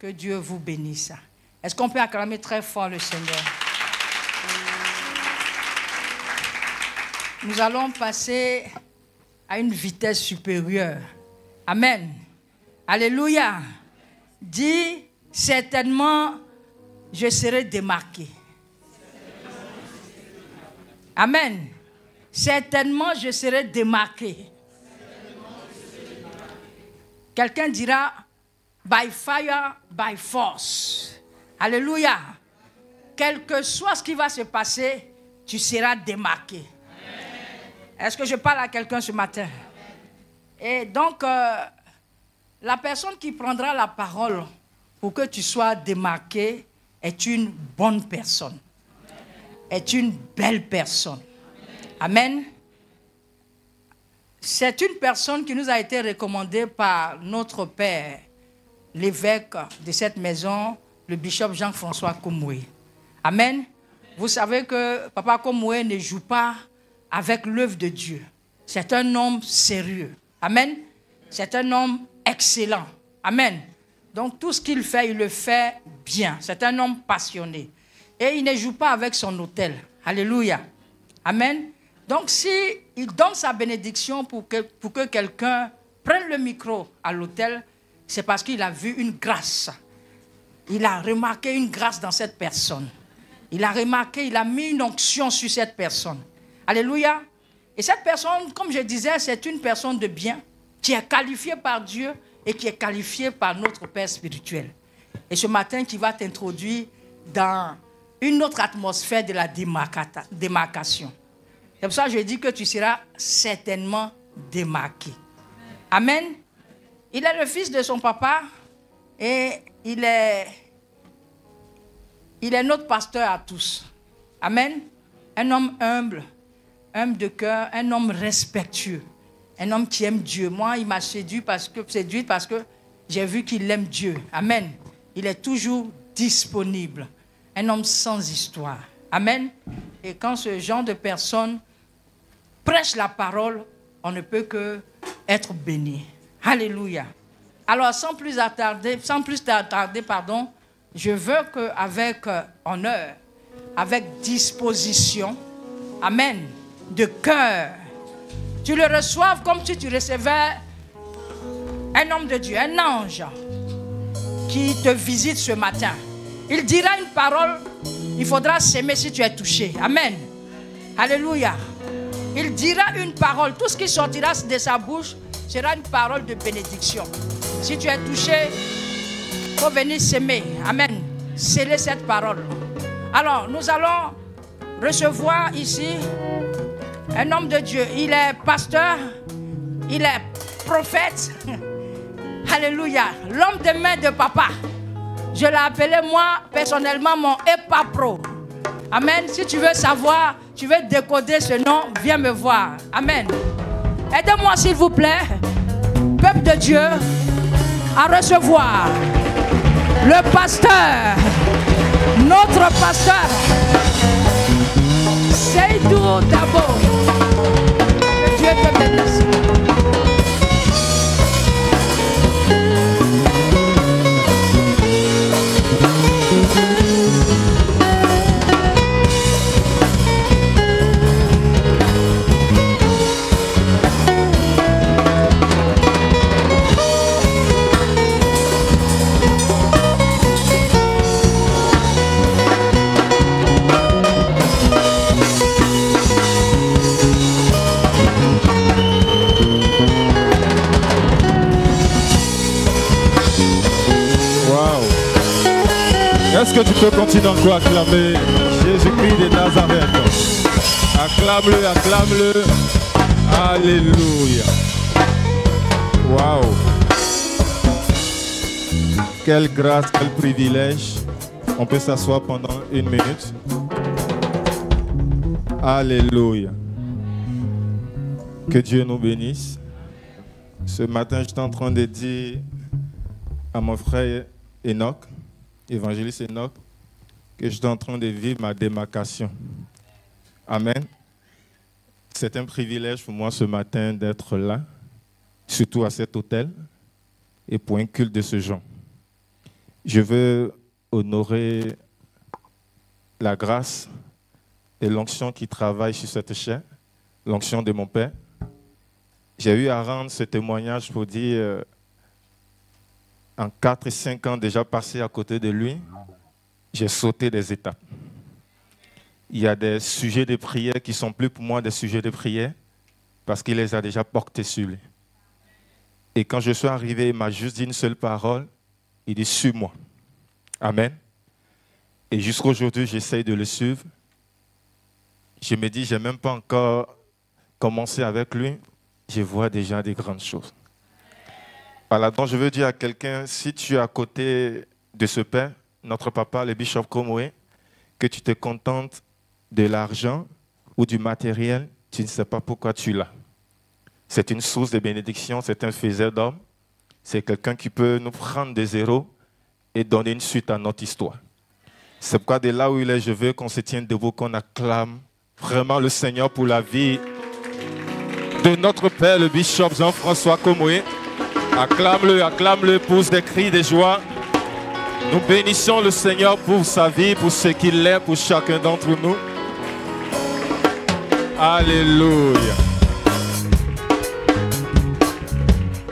Que Dieu vous bénisse. Est-ce qu'on peut acclamer très fort le Seigneur? Nous allons passer à une vitesse supérieure. Amen. Alléluia. Dis, certainement, je serai démarqué. Amen. Certainement, je serai démarqué. Quelqu'un dira, by fire, by force. Alléluia. Quel que soit ce qui va se passer, tu seras démarqué. Est-ce que je parle à quelqu'un ce matin? Et donc, la personne qui prendra la parole pour que tu sois démarqué est une bonne personne. Est une belle personne. Amen. C'est une personne qui nous a été recommandée par notre père, l'évêque de cette maison, le bishop Jean-François Komoué. Amen. Vous savez que Papa Komoué ne joue pas avec l'œuvre de Dieu. C'est un homme sérieux. Amen. C'est un homme excellent. Amen. Donc tout ce qu'il fait, il le fait bien. C'est un homme passionné. Et il ne joue pas avec son autel. Alléluia. Amen. Donc s'il donne sa bénédiction pour que quelqu'un prenne le micro à l'autel, c'est parce qu'il a vu une grâce. Il a remarqué une grâce dans cette personne. Il a remarqué, il a mis une onction sur cette personne. Alléluia. Et cette personne, comme je disais, c'est une personne de bien qui est qualifiée par Dieu et qui est qualifiée par notre Père spirituel. Et ce matin, qui va t'introduire dans une autre atmosphère de la démarcation. C'est pour ça que je dis que tu seras certainement démarqué. Amen. Il est le fils de son papa et il est notre pasteur à tous. Amen. Un homme humble, homme de cœur, un homme respectueux, un homme qui aime Dieu. Moi, il m'a séduit parce que j'ai vu qu'il aime Dieu. Amen. Il est toujours disponible. Un homme sans histoire. Amen. Et quand ce genre de personne prêche la parole, on ne peut que être béni. Alléluia. Alors, sans plus tarder, je veux qu'avec honneur, avec disposition, amen, de cœur, tu le reçoives comme si tu recevais un homme de Dieu, un ange qui te visite ce matin. Il dira une parole, il faudra s'aimer si tu es touché. Amen. Alléluia. Il dira une parole, tout ce qui sortira de sa bouche sera une parole de bénédiction. Si tu es touché, il faut venir s'aimer. Amen. Sceller cette parole. Alors, nous allons recevoir ici un homme de Dieu. Il est pasteur, il est prophète. Alléluia. L'homme de main de papa. Je l'ai appelé moi, personnellement, mon EPA-pro. Amen. Si tu veux savoir, tu veux décoder ce nom, viens me voir. Amen. Aidez-moi, s'il vous plaît, peuple de Dieu, à recevoir le pasteur, notre pasteur, Seydou Dabo. Que Dieu te bénisse. Est-ce que tu peux continuer encore à acclamer Jésus-Christ de Nazareth? Acclame-le, acclame-le. Alléluia. Waouh. Quelle grâce, quel privilège. On peut s'asseoir pendant 1 minute. Alléluia. Que Dieu nous bénisse. Ce matin, j'étais en train de dire à mon frère Enoch, évangéliste Enoch, que j'étais en train de vivre ma démarcation. Amen. C'est un privilège pour moi ce matin d'être là, surtout à cet hôtel, et pour un culte de ce genre. Je veux honorer la grâce et l'onction qui travaille sur cette chair, l'onction de mon Père. J'ai eu à rendre ce témoignage pour dire, en 4 et 5 ans déjà passé à côté de lui, j'ai sauté des étapes. Il y a des sujets de prière qui ne sont plus pour moi des sujets de prière parce qu'il les a déjà portés sur lui. Et quand je suis arrivé, il m'a juste dit une seule parole, il dit « Suis-moi ». Amen. Et jusqu'à aujourd'hui, j'essaye de le suivre. Je me dis, je n'ai même pas encore commencé avec lui, je vois déjà des grandes choses. Voilà, donc je veux dire à quelqu'un, si tu es à côté de ce Père, notre papa, le bishop Komoé, que tu te contentes de l'argent ou du matériel, tu ne sais pas pourquoi tu l'as. C'est une source de bénédiction, c'est un faiseur d'hommes. C'est quelqu'un qui peut nous prendre de zéro et donner une suite à notre histoire. C'est pourquoi de là où il est, je veux qu'on se tienne debout, qu'on acclame vraiment le Seigneur pour la vie de notre Père, le bishop Jean-François Komoé. Acclame-le, pousse des cris de joie. Nous bénissons le Seigneur pour sa vie, pour ce qu'il est, pour chacun d'entre nous. Alléluia.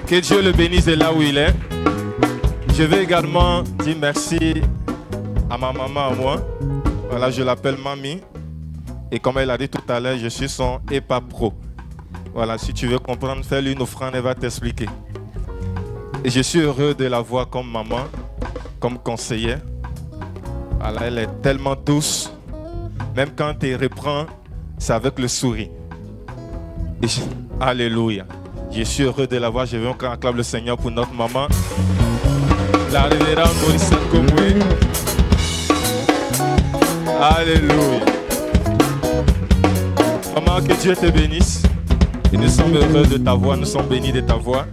Que Dieu le bénisse de là où il est. Je vais également dire merci à ma maman, à moi. Voilà, je l'appelle Mamie. Et comme elle a dit tout à l'heure, je suis son EPA Pro. Voilà, si tu veux comprendre, fais-lui une offrande, elle va t'expliquer. Et je suis heureux de la voir comme maman, comme conseillère. Voilà, elle est tellement douce. Même quand elle reprend, c'est avec le sourire. Alléluia. Je suis heureux de la voir. Je veux encore acclamer le Seigneur pour notre maman. La révérende Maurice Komoé. Alléluia. Maman, que Dieu te bénisse. Et nous sommes heureux de ta voix, nous sommes bénis de ta voix.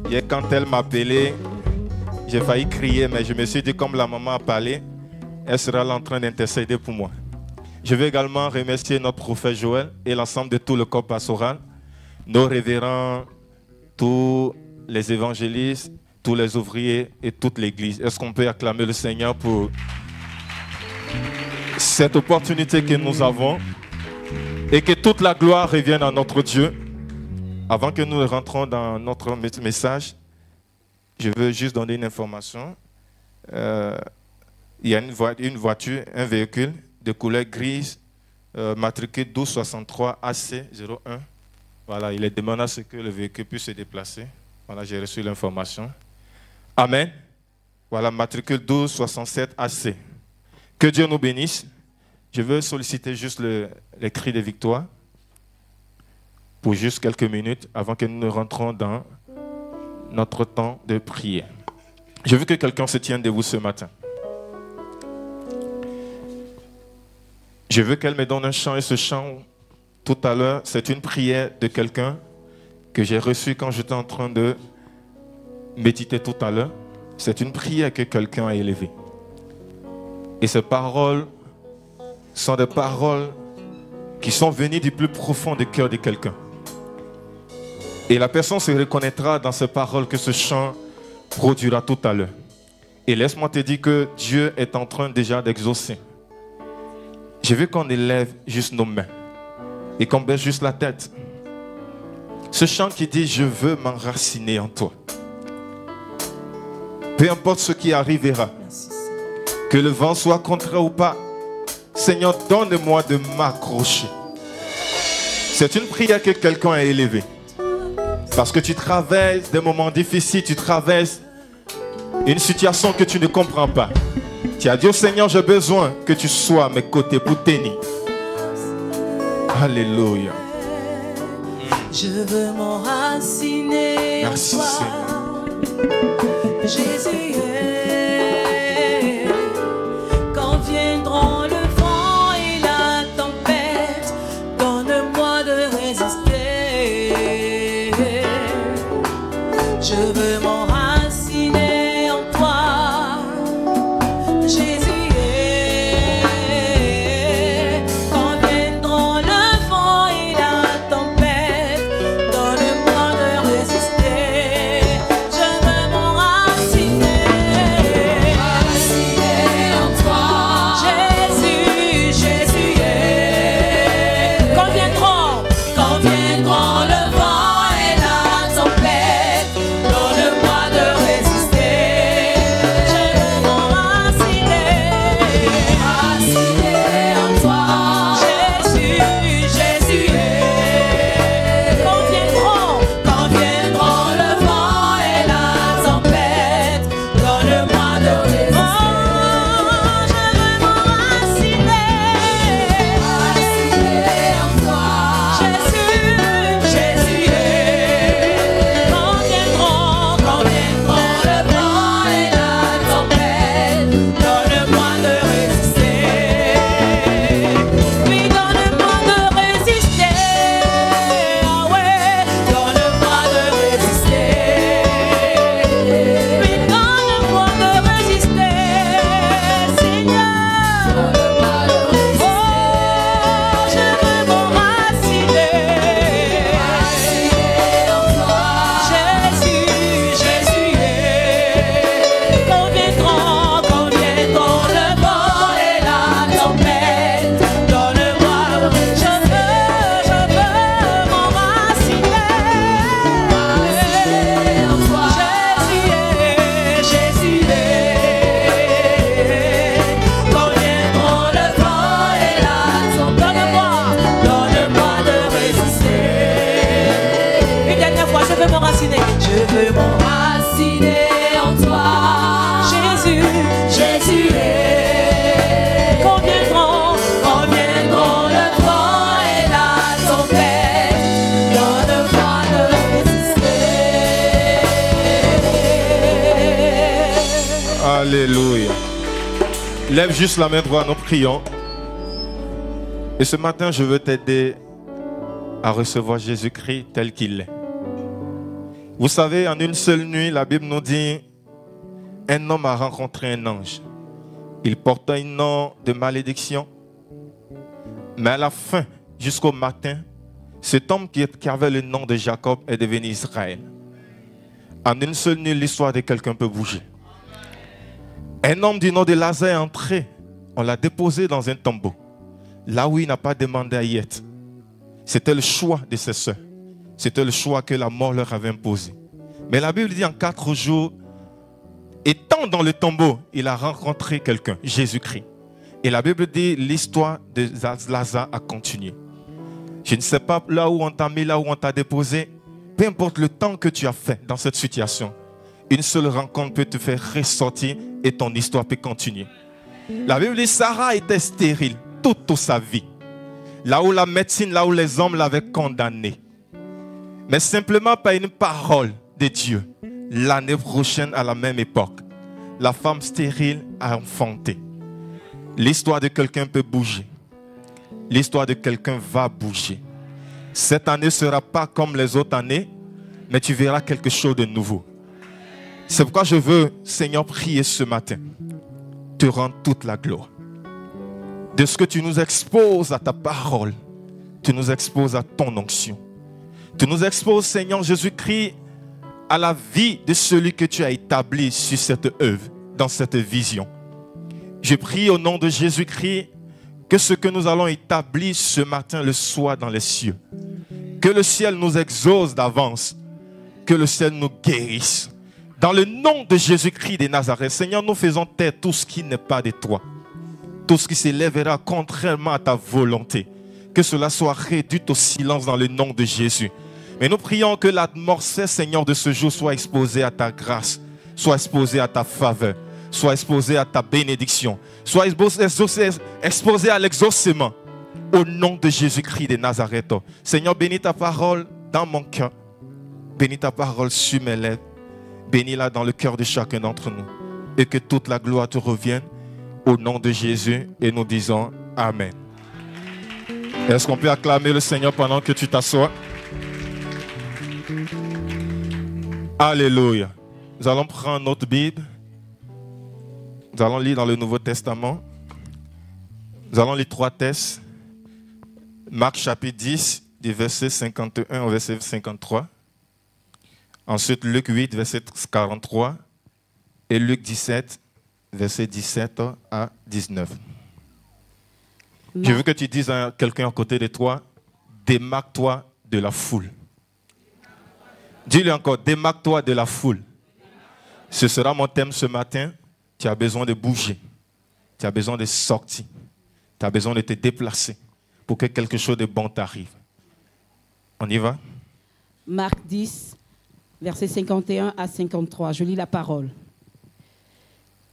Hier, quand elle m'a appelé, j'ai failli crier, mais je me suis dit, comme la maman a parlé, elle sera là en train d'intercéder pour moi. Je veux également remercier notre prophète Joël et l'ensemble de tout le corps pastoral, nos révérends, tous les évangélistes, tous les ouvriers et toute l'église. Est-ce qu'on peut acclamer le Seigneur pour cette opportunité que nous avons et que toute la gloire revienne à notre Dieu? Avant que nous rentrons dans notre message, je veux juste donner une information. Il y a une voiture, un véhicule de couleur grise, matriculé 1263 AC01. Voilà, il est demandé à ce que le véhicule puisse se déplacer. Voilà, j'ai reçu l'information. Amen. Voilà, matricule 1267 AC. Que Dieu nous bénisse. Je veux solliciter juste les cris de victoire pour juste quelques minutes avant que nous ne rentrons dans notre temps de prière. Je veux que quelqu'un se tienne debout ce matin. Je veux qu'elle me donne un chant, et ce chant, tout à l'heure, c'est une prière de quelqu'un que j'ai reçue quand j'étais en train de méditer tout à l'heure. C'est une prière que quelqu'un a élevée. Et ces paroles sont des paroles qui sont venues du plus profond du cœur de quelqu'un. Et la personne se reconnaîtra dans ces paroles que ce chant produira tout à l'heure. Et laisse-moi te dire que Dieu est en train déjà d'exaucer. Je veux qu'on élève juste nos mains et qu'on baisse juste la tête. Ce chant qui dit « Je veux m'enraciner en toi ». Peu importe ce qui arrivera, que le vent soit contraire ou pas, Seigneur, donne-moi de m'accrocher. C'est une prière que quelqu'un a élevée. Parce que tu traverses des moments difficiles, tu traverses une situation que tu ne comprends pas. Tu as dit au Seigneur, j'ai besoin que tu sois à mes côtés pour tenir. Alléluia. Je veux m'enraciner. Merci Seigneur. Jésus, quand viendront le vent et la tempête, donne-moi de résister. Je veux m'enraciner en toi, Jésus. Quand viendront le vent et la tempête, donne-moi de résister. Je veux m'enraciner. Alléluia. Lève juste la main droite, nous prions. Et ce matin, je veux t'aider à recevoir Jésus-Christ tel qu'il est. Vous savez, en une seule nuit, la Bible nous dit, un homme a rencontré un ange. Il portait un nom de malédiction. Mais à la fin, jusqu'au matin, cet homme qui avait le nom de Jacob est devenu Israël. En une seule nuit, l'histoire de quelqu'un peut bouger. Un homme du nom de Lazare est entré. On l'a déposé dans un tombeau. Là où il n'a pas demandé à y être. C'était le choix de ses soeurs. C'était le choix que la mort leur avait imposé. Mais la Bible dit en 4 jours, étant dans le tombeau, il a rencontré quelqu'un, Jésus-Christ. Et la Bible dit, l'histoire de Lazare a continué. Je ne sais pas là où on t'a mis, là où on t'a déposé. Peu importe le temps que tu as fait dans cette situation, une seule rencontre peut te faire ressortir et ton histoire peut continuer. La Bible dit, Sarah était stérile toute sa vie. Là où la médecine, là où les hommes l'avaient condamnée. Mais simplement par une parole de Dieu, l'année prochaine à la même époque, la femme stérile a enfanté. L'histoire de quelqu'un peut bouger. L'histoire de quelqu'un va bouger. Cette année ne sera pas comme les autres années, mais tu verras quelque chose de nouveau. C'est pourquoi je veux, Seigneur, prier ce matin, te rendre toute la gloire. De ce que tu nous exposes à ta parole, tu nous exposes à ton onction. Tu nous exposes, Seigneur Jésus-Christ, à la vie de celui que tu as établi sur cette œuvre, dans cette vision. Je prie au nom de Jésus-Christ que ce que nous allons établir ce matin le soit dans les cieux. Que le ciel nous exauce d'avance. Que le ciel nous guérisse. Dans le nom de Jésus-Christ de Nazareth, Seigneur, nous faisons taire tout ce qui n'est pas de toi. Tout ce qui s'élèvera contrairement à ta volonté. Que cela soit réduit au silence dans le nom de Jésus. Mais nous prions que l'atmosphère, Seigneur, de ce jour soit exposée à ta grâce. Soit exposée à ta faveur. Soit exposée à ta bénédiction. Soit exposée à l'exaucement. Au nom de Jésus-Christ de Nazareth. Seigneur, bénis ta parole dans mon cœur. Bénis ta parole sur mes lèvres. Bénis-la dans le cœur de chacun d'entre nous. Et que toute la gloire te revienne. Au nom de Jésus. Et nous disons Amen. Est-ce qu'on peut acclamer le Seigneur pendant que tu t'assois? Alléluia. Nous allons prendre notre Bible. Nous allons lire dans le Nouveau Testament. Nous allons lire 3 textes. Marc chapitre 10, du verset 51 au verset 53. Ensuite, Luc 8, verset 43. Et Luc 17, verset 17 à 19. Je veux que tu dises à quelqu'un à côté de toi, démarque-toi de la foule. Dis-lui encore, démarque-toi de la foule. Ce sera mon thème ce matin. Tu as besoin de bouger. Tu as besoin de sortir. Tu as besoin de te déplacer pour que quelque chose de bon t'arrive. On y va? Marc 10, versets 51 à 53. Je lis la parole.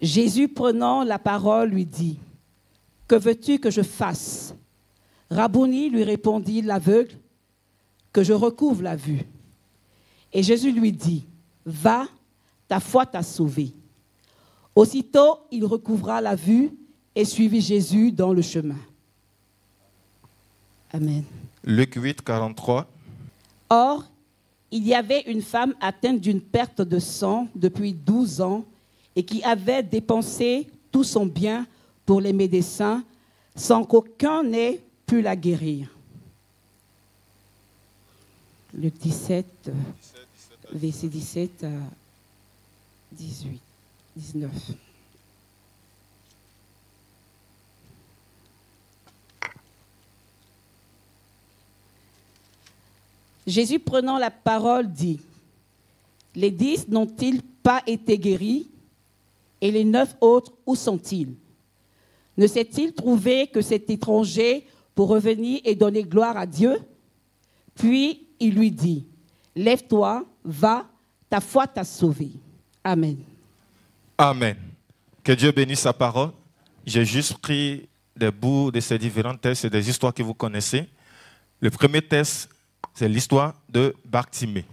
Jésus, prenant la parole, lui dit, « Que veux-tu que je fasse ?» Rabouni, lui répondit l'aveugle, « Que je recouvre la vue. » Et Jésus lui dit, « Va, ta foi t'a sauvé. » Aussitôt, il recouvra la vue et suivit Jésus dans le chemin. Amen. Luc 8, 43. Or, il y avait une femme atteinte d'une perte de sang depuis 12 ans et qui avait dépensé tout son bien pour les médecins sans qu'aucun n'ait pu la guérir. Luc 17, verset 17 à 18. 19. Jésus, prenant la parole, dit, « Les 10 n'ont-ils pas été guéris? Et les 9 autres, où sont-ils? Ne s'est-il trouvé que cet étranger pour revenir et donner gloire à Dieu? » Puis il lui dit, « Lève-toi, va, ta foi t'a sauvé. » Amen. Amen. Que Dieu bénisse sa parole. J'ai juste pris des bouts de ces différents textes et des histoires que vous connaissez. Le premier texte, c'est l'histoire de Bartimée.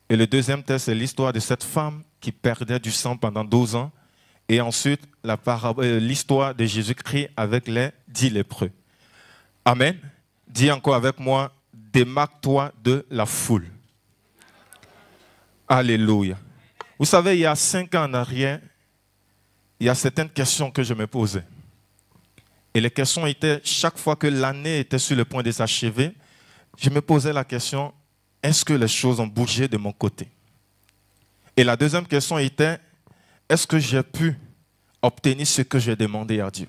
Et le deuxième texte, c'est l'histoire de cette femme qui perdait du sang pendant 12 ans et ensuite l'histoire de Jésus-Christ avec les 10 lépreux. Amen. Dis encore avec moi, démarque-toi de la foule. Alléluia. Vous savez, il y a 5 ans en arrière, il y a certaines questions que je me posais. Et les questions étaient, chaque fois que l'année était sur le point de s'achever, je me posais la question, est-ce que les choses ont bougé de mon côté? Et la deuxième question était, est-ce que j'ai pu obtenir ce que j'ai demandé à Dieu?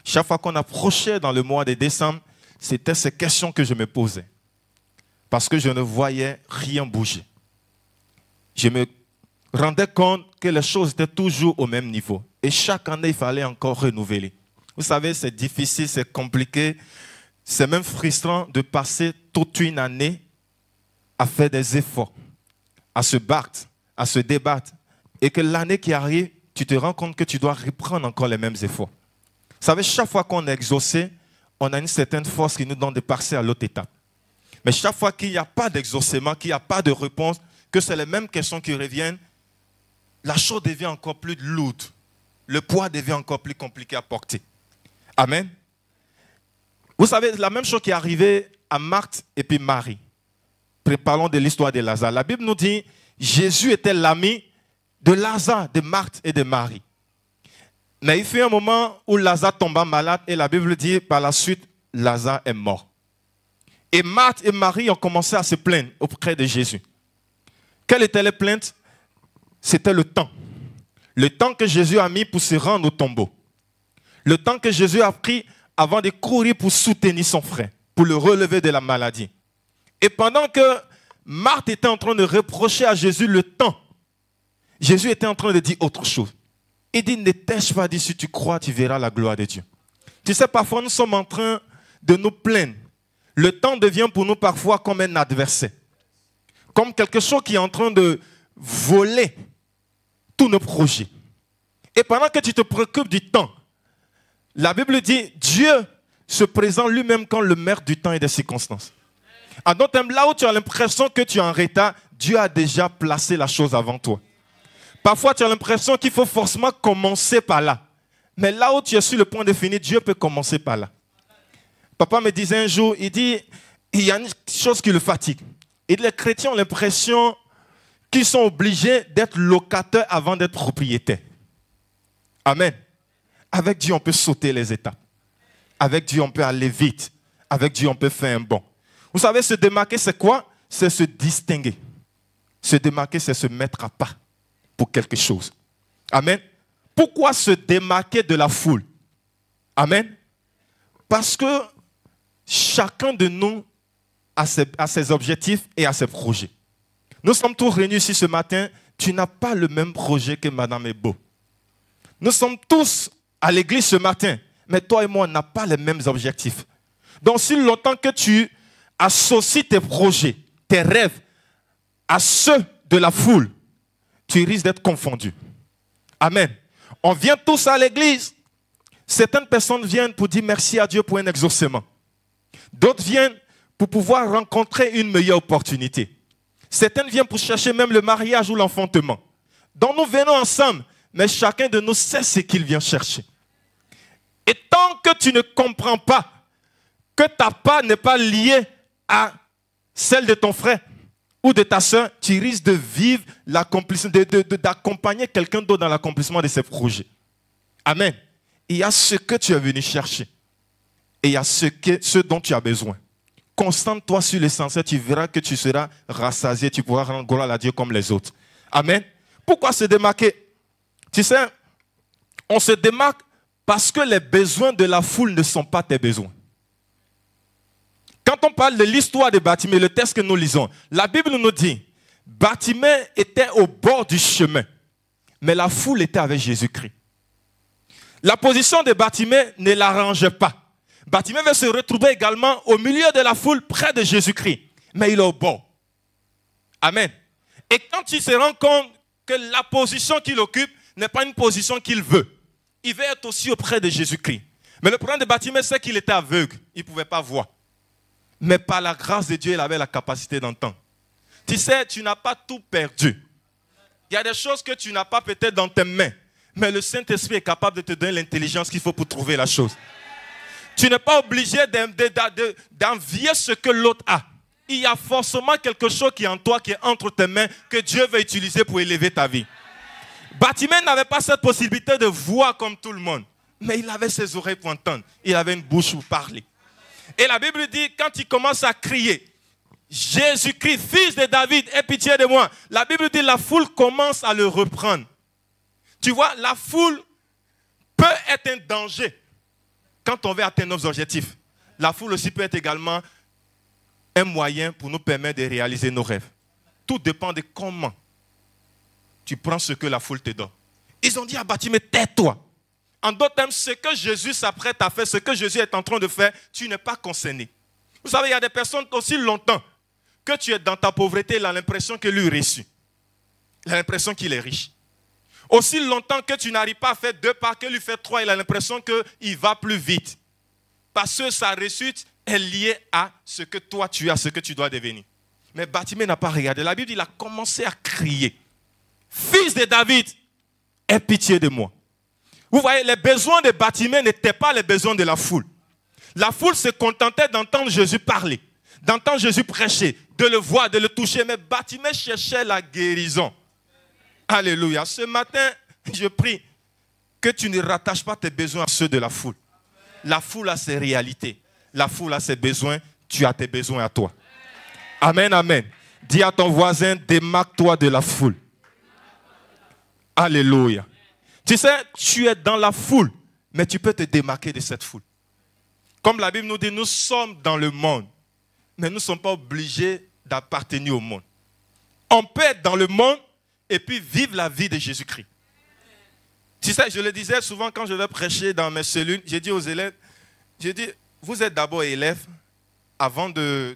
Chaque fois qu'on approchait dans le mois de décembre, c'était ces questions que je me posais. Parce que je ne voyais rien bouger. Je me rendais compte que les choses étaient toujours au même niveau. Et chaque année, il fallait encore renouveler. Vous savez, c'est difficile, c'est compliqué. C'est même frustrant de passer toute une année à faire des efforts, à se battre, à se débattre. Et que l'année qui arrive, tu te rends compte que tu dois reprendre encore les mêmes efforts. Vous savez, chaque fois qu'on est exaucé, on a une certaine force qui nous donne de passer à l'autre étape. Mais chaque fois qu'il n'y a pas d'exaucement, qu'il n'y a pas de réponse, que c'est les mêmes questions qui reviennent, la chose devient encore plus lourde. Le poids devient encore plus compliqué à porter. Amen. Vous savez, la même chose qui est arrivée à Marthe et puis Marie. Parlons de l'histoire de Lazare. La Bible nous dit, Jésus était l'ami de Lazare, de Marthe et de Marie. Mais il fut un moment où Lazare tomba malade et la Bible dit, par la suite, Lazare est mort. Et Marthe et Marie ont commencé à se plaindre auprès de Jésus. Quelle était la plainte? C'était le temps. Le temps que Jésus a mis pour se rendre au tombeau. Le temps que Jésus a pris avant de courir pour soutenir son frère, pour le relever de la maladie. Et pendant que Marthe était en train de reprocher à Jésus le temps, Jésus était en train de dire autre chose. Il dit, ne t'ai-je pas dit, si tu crois, tu verras la gloire de Dieu. Tu sais, parfois nous sommes en train de nous plaindre. Le temps devient pour nous parfois comme un adversaire. Comme quelque chose qui est en train de voler tous nos projets. Et pendant que tu te préoccupes du temps, la Bible dit, Dieu se présente lui-même comme le maître du temps et des circonstances. En d'autres termes, là où tu as l'impression que tu es en retard, Dieu a déjà placé la chose avant toi. Parfois, tu as l'impression qu'il faut forcément commencer par là. Mais là où tu es sur le point de finir, Dieu peut commencer par là. Papa me disait un jour, il dit, il y a une chose qui le fatigue. Et les chrétiens ont l'impression qu'ils sont obligés d'être locataires avant d'être propriétaires. Amen. Avec Dieu, on peut sauter les étapes. Avec Dieu, on peut aller vite. Avec Dieu, on peut faire un bond. Vous savez, se démarquer, c'est quoi? C'est se distinguer. Se démarquer, c'est se mettre à part pour quelque chose. Amen. Pourquoi se démarquer de la foule? Amen. Parce que chacun de nous a ses objectifs et a ses projets. Nous sommes tous réunis ici ce matin. Tu n'as pas le même projet que Madame Ebo. Nous sommes tous à l'église ce matin, mais toi et moi, on n'a pas les mêmes objectifs. Donc, si longtemps que tu associes tes projets, tes rêves à ceux de la foule, tu risques d'être confondu. Amen. On vient tous à l'église. Certaines personnes viennent pour dire merci à Dieu pour un exaucement. D'autres viennent pour pouvoir rencontrer une meilleure opportunité. Certaines viennent pour chercher même le mariage ou l'enfantement. Donc nous venons ensemble, mais chacun de nous sait ce qu'il vient chercher. Et tant que tu ne comprends pas que ta part n'est pas liée à celle de ton frère ou de ta soeur, tu risques de vivre l'accomplissement, d'accompagner quelqu'un d'autre dans l'accomplissement de ses projets. Amen. Il y a ce que tu es venu chercher. Et il y a ce dont tu as besoin. Concentre-toi sur l'essentiel, tu verras que tu seras rassasié, tu pourras rendre gloire à Dieu comme les autres. Amen. Pourquoi se démarquer? Tu sais, on se démarque parce que les besoins de la foule ne sont pas tes besoins. Quand on parle de l'histoire de Bartimée, le texte que nous lisons, la Bible nous dit, Bartimée était au bord du chemin, mais la foule était avec Jésus-Christ. La position de Bartimée ne l'arrangeait pas. Bartimée va se retrouver également au milieu de la foule, près de Jésus-Christ, mais il est au bord. Amen. Et quand il se rend compte que la position qu'il occupe n'est pas une position qu'il veut, il veut être aussi auprès de Jésus-Christ. Mais le problème de Bartimée, c'est qu'il était aveugle, il ne pouvait pas voir. Mais par la grâce de Dieu, il avait la capacité d'entendre. Tu sais, tu n'as pas tout perdu. Il y a des choses que tu n'as pas peut-être dans tes mains, Mais le Saint-Esprit est capable de te donner l'intelligence qu'il faut pour trouver la chose. Tu n'es pas obligé d'envier ce que l'autre a. Il y a forcément quelque chose qui est en toi, qui est entre tes mains, que Dieu veut utiliser pour élever ta vie. Bartimée n'avait pas cette possibilité de voir comme tout le monde. Mais il avait ses oreilles pour entendre. Il avait une bouche pour parler. Et la Bible dit, quand il commence à crier, Jésus-Christ, fils de David, aie pitié de moi. La Bible dit, la foule commence à le reprendre. Tu vois, la foule peut être un danger quand on veut atteindre nos objectifs. La foule aussi peut être également un moyen pour nous permettre de réaliser nos rêves. Tout dépend de comment tu prends ce que la foule te donne. Ils ont dit à Bartimée, tais-toi. En d'autres termes, ce que Jésus s'apprête à faire, ce que Jésus est en train de faire, tu n'es pas concerné. Vous savez, il y a des personnes aussi longtemps que tu es dans ta pauvreté, il a l'impression que lui réussit. Il a l'impression qu'il est riche. Aussi longtemps que tu n'arrives pas à faire 2 pas, que lui fait 3, il a l'impression qu'il va plus vite. Parce que sa réussite est liée à ce que toi tu as, ce que tu dois devenir. Mais Bartimée n'a pas regardé. La Bible dit, il a commencé à crier. Fils de David, aie pitié de moi. Vous voyez, les besoins de Bartimée n'étaient pas les besoins de la foule. La foule se contentait d'entendre Jésus parler, d'entendre Jésus prêcher, de le voir, de le toucher. Mais Bartimée cherchait la guérison. Alléluia. Ce matin, je prie que tu ne rattaches pas tes besoins à ceux de la foule. La foule a ses réalités. La foule a ses besoins. Tu as tes besoins à toi. Amen, amen. Dis à ton voisin, démarque-toi de la foule. Alléluia. Tu sais, tu es dans la foule, mais tu peux te démarquer de cette foule. Comme la Bible nous dit, nous sommes dans le monde, mais nous ne sommes pas obligés d'appartenir au monde. On peut être dans le monde et puis vivre la vie de Jésus-Christ. Tu sais, je le disais souvent quand je vais prêcher dans mes cellules, j'ai dit aux élèves, j'ai dit, vous êtes d'abord élèves avant de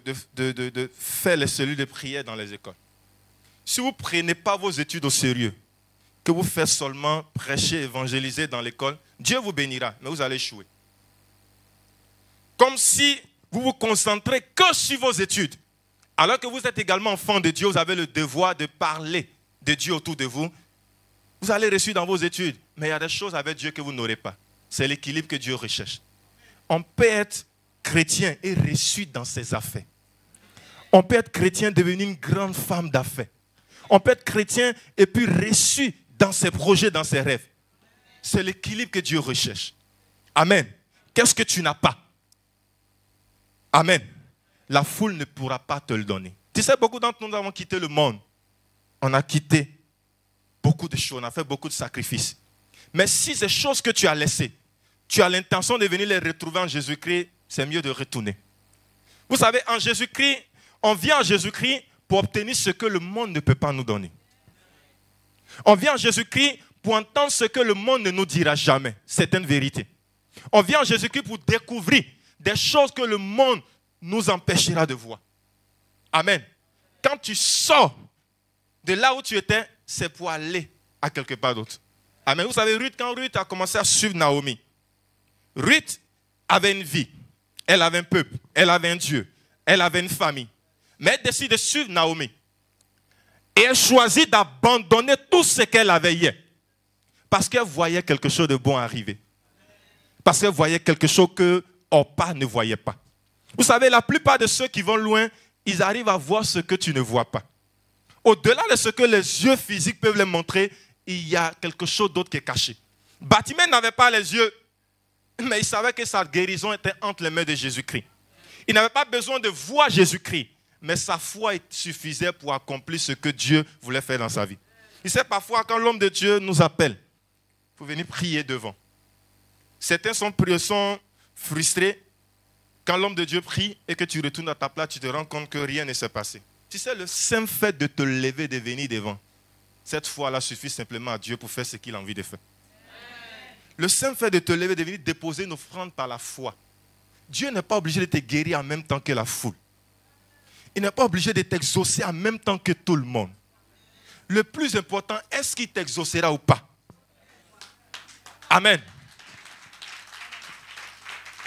faire les cellules de prière dans les écoles. Si vous ne prenez pas vos études au sérieux, que vous faites seulement prêcher, évangéliser dans l'école, Dieu vous bénira, mais vous allez échouer. Comme si vous vous concentrez que sur vos études, alors que vous êtes également enfant de Dieu, vous avez le devoir de parler de Dieu autour de vous. Vous allez réussir dans vos études, mais il y a des choses avec Dieu que vous n'aurez pas. C'est l'équilibre que Dieu recherche. On peut être chrétien et réussir dans ses affaires. On peut être chrétien et devenir une grande femme d'affaires. On peut être chrétien et puis réussir dans ses projets, dans ses rêves. C'est l'équilibre que Dieu recherche. Amen. Qu'est-ce que tu n'as pas? Amen. La foule ne pourra pas te le donner. Tu sais, beaucoup d'entre nous avons quitté le monde. On a quitté beaucoup de choses, on a fait beaucoup de sacrifices. Mais si ces choses que tu as laissées, tu as l'intention de venir les retrouver en Jésus-Christ, c'est mieux de retourner. Vous savez, en Jésus-Christ, on vient en Jésus-Christ pour obtenir ce que le monde ne peut pas nous donner. On vient en Jésus-Christ pour entendre ce que le monde ne nous dira jamais. C'est une vérité. On vient en Jésus-Christ pour découvrir des choses que le monde nous empêchera de voir. Amen. Quand tu sors de là où tu étais, c'est pour aller à quelque part d'autre. Amen. Vous savez, quand Ruth a commencé à suivre Naomi, Ruth avait une vie. Elle avait un peuple. Elle avait un Dieu. Elle avait une famille. Mais elle décide de suivre Naomi. Et elle choisit d'abandonner tout ce qu'elle avait hier. Parce qu'elle voyait quelque chose de bon arriver. Parce qu'elle voyait quelque chose que Orpa ne voyait pas. Vous savez, la plupart de ceux qui vont loin, ils arrivent à voir ce que tu ne vois pas. Au-delà de ce que les yeux physiques peuvent les montrer, il y a quelque chose d'autre qui est caché. Bartimée n'avait pas les yeux, mais il savait que sa guérison était entre les mains de Jésus-Christ. Il n'avait pas besoin de voir Jésus-Christ, mais sa foi suffisait pour accomplir ce que Dieu voulait faire dans sa vie. Il sait parfois quand l'homme de Dieu nous appelle pour venir prier devant. Certains sont frustrés quand l'homme de Dieu prie et que tu retournes à ta place, tu te rends compte que rien ne s'est passé. Tu sais, le simple fait de te lever, de venir devant, cette foi-là suffit simplement à Dieu pour faire ce qu'il a envie de faire. Le simple fait de te lever, de venir déposer une offrande par la foi. Dieu n'est pas obligé de te guérir en même temps que la foule. Il n'est pas obligé de t'exaucer en même temps que tout le monde. Le plus important, est-ce qu'il t'exaucera ou pas? Amen.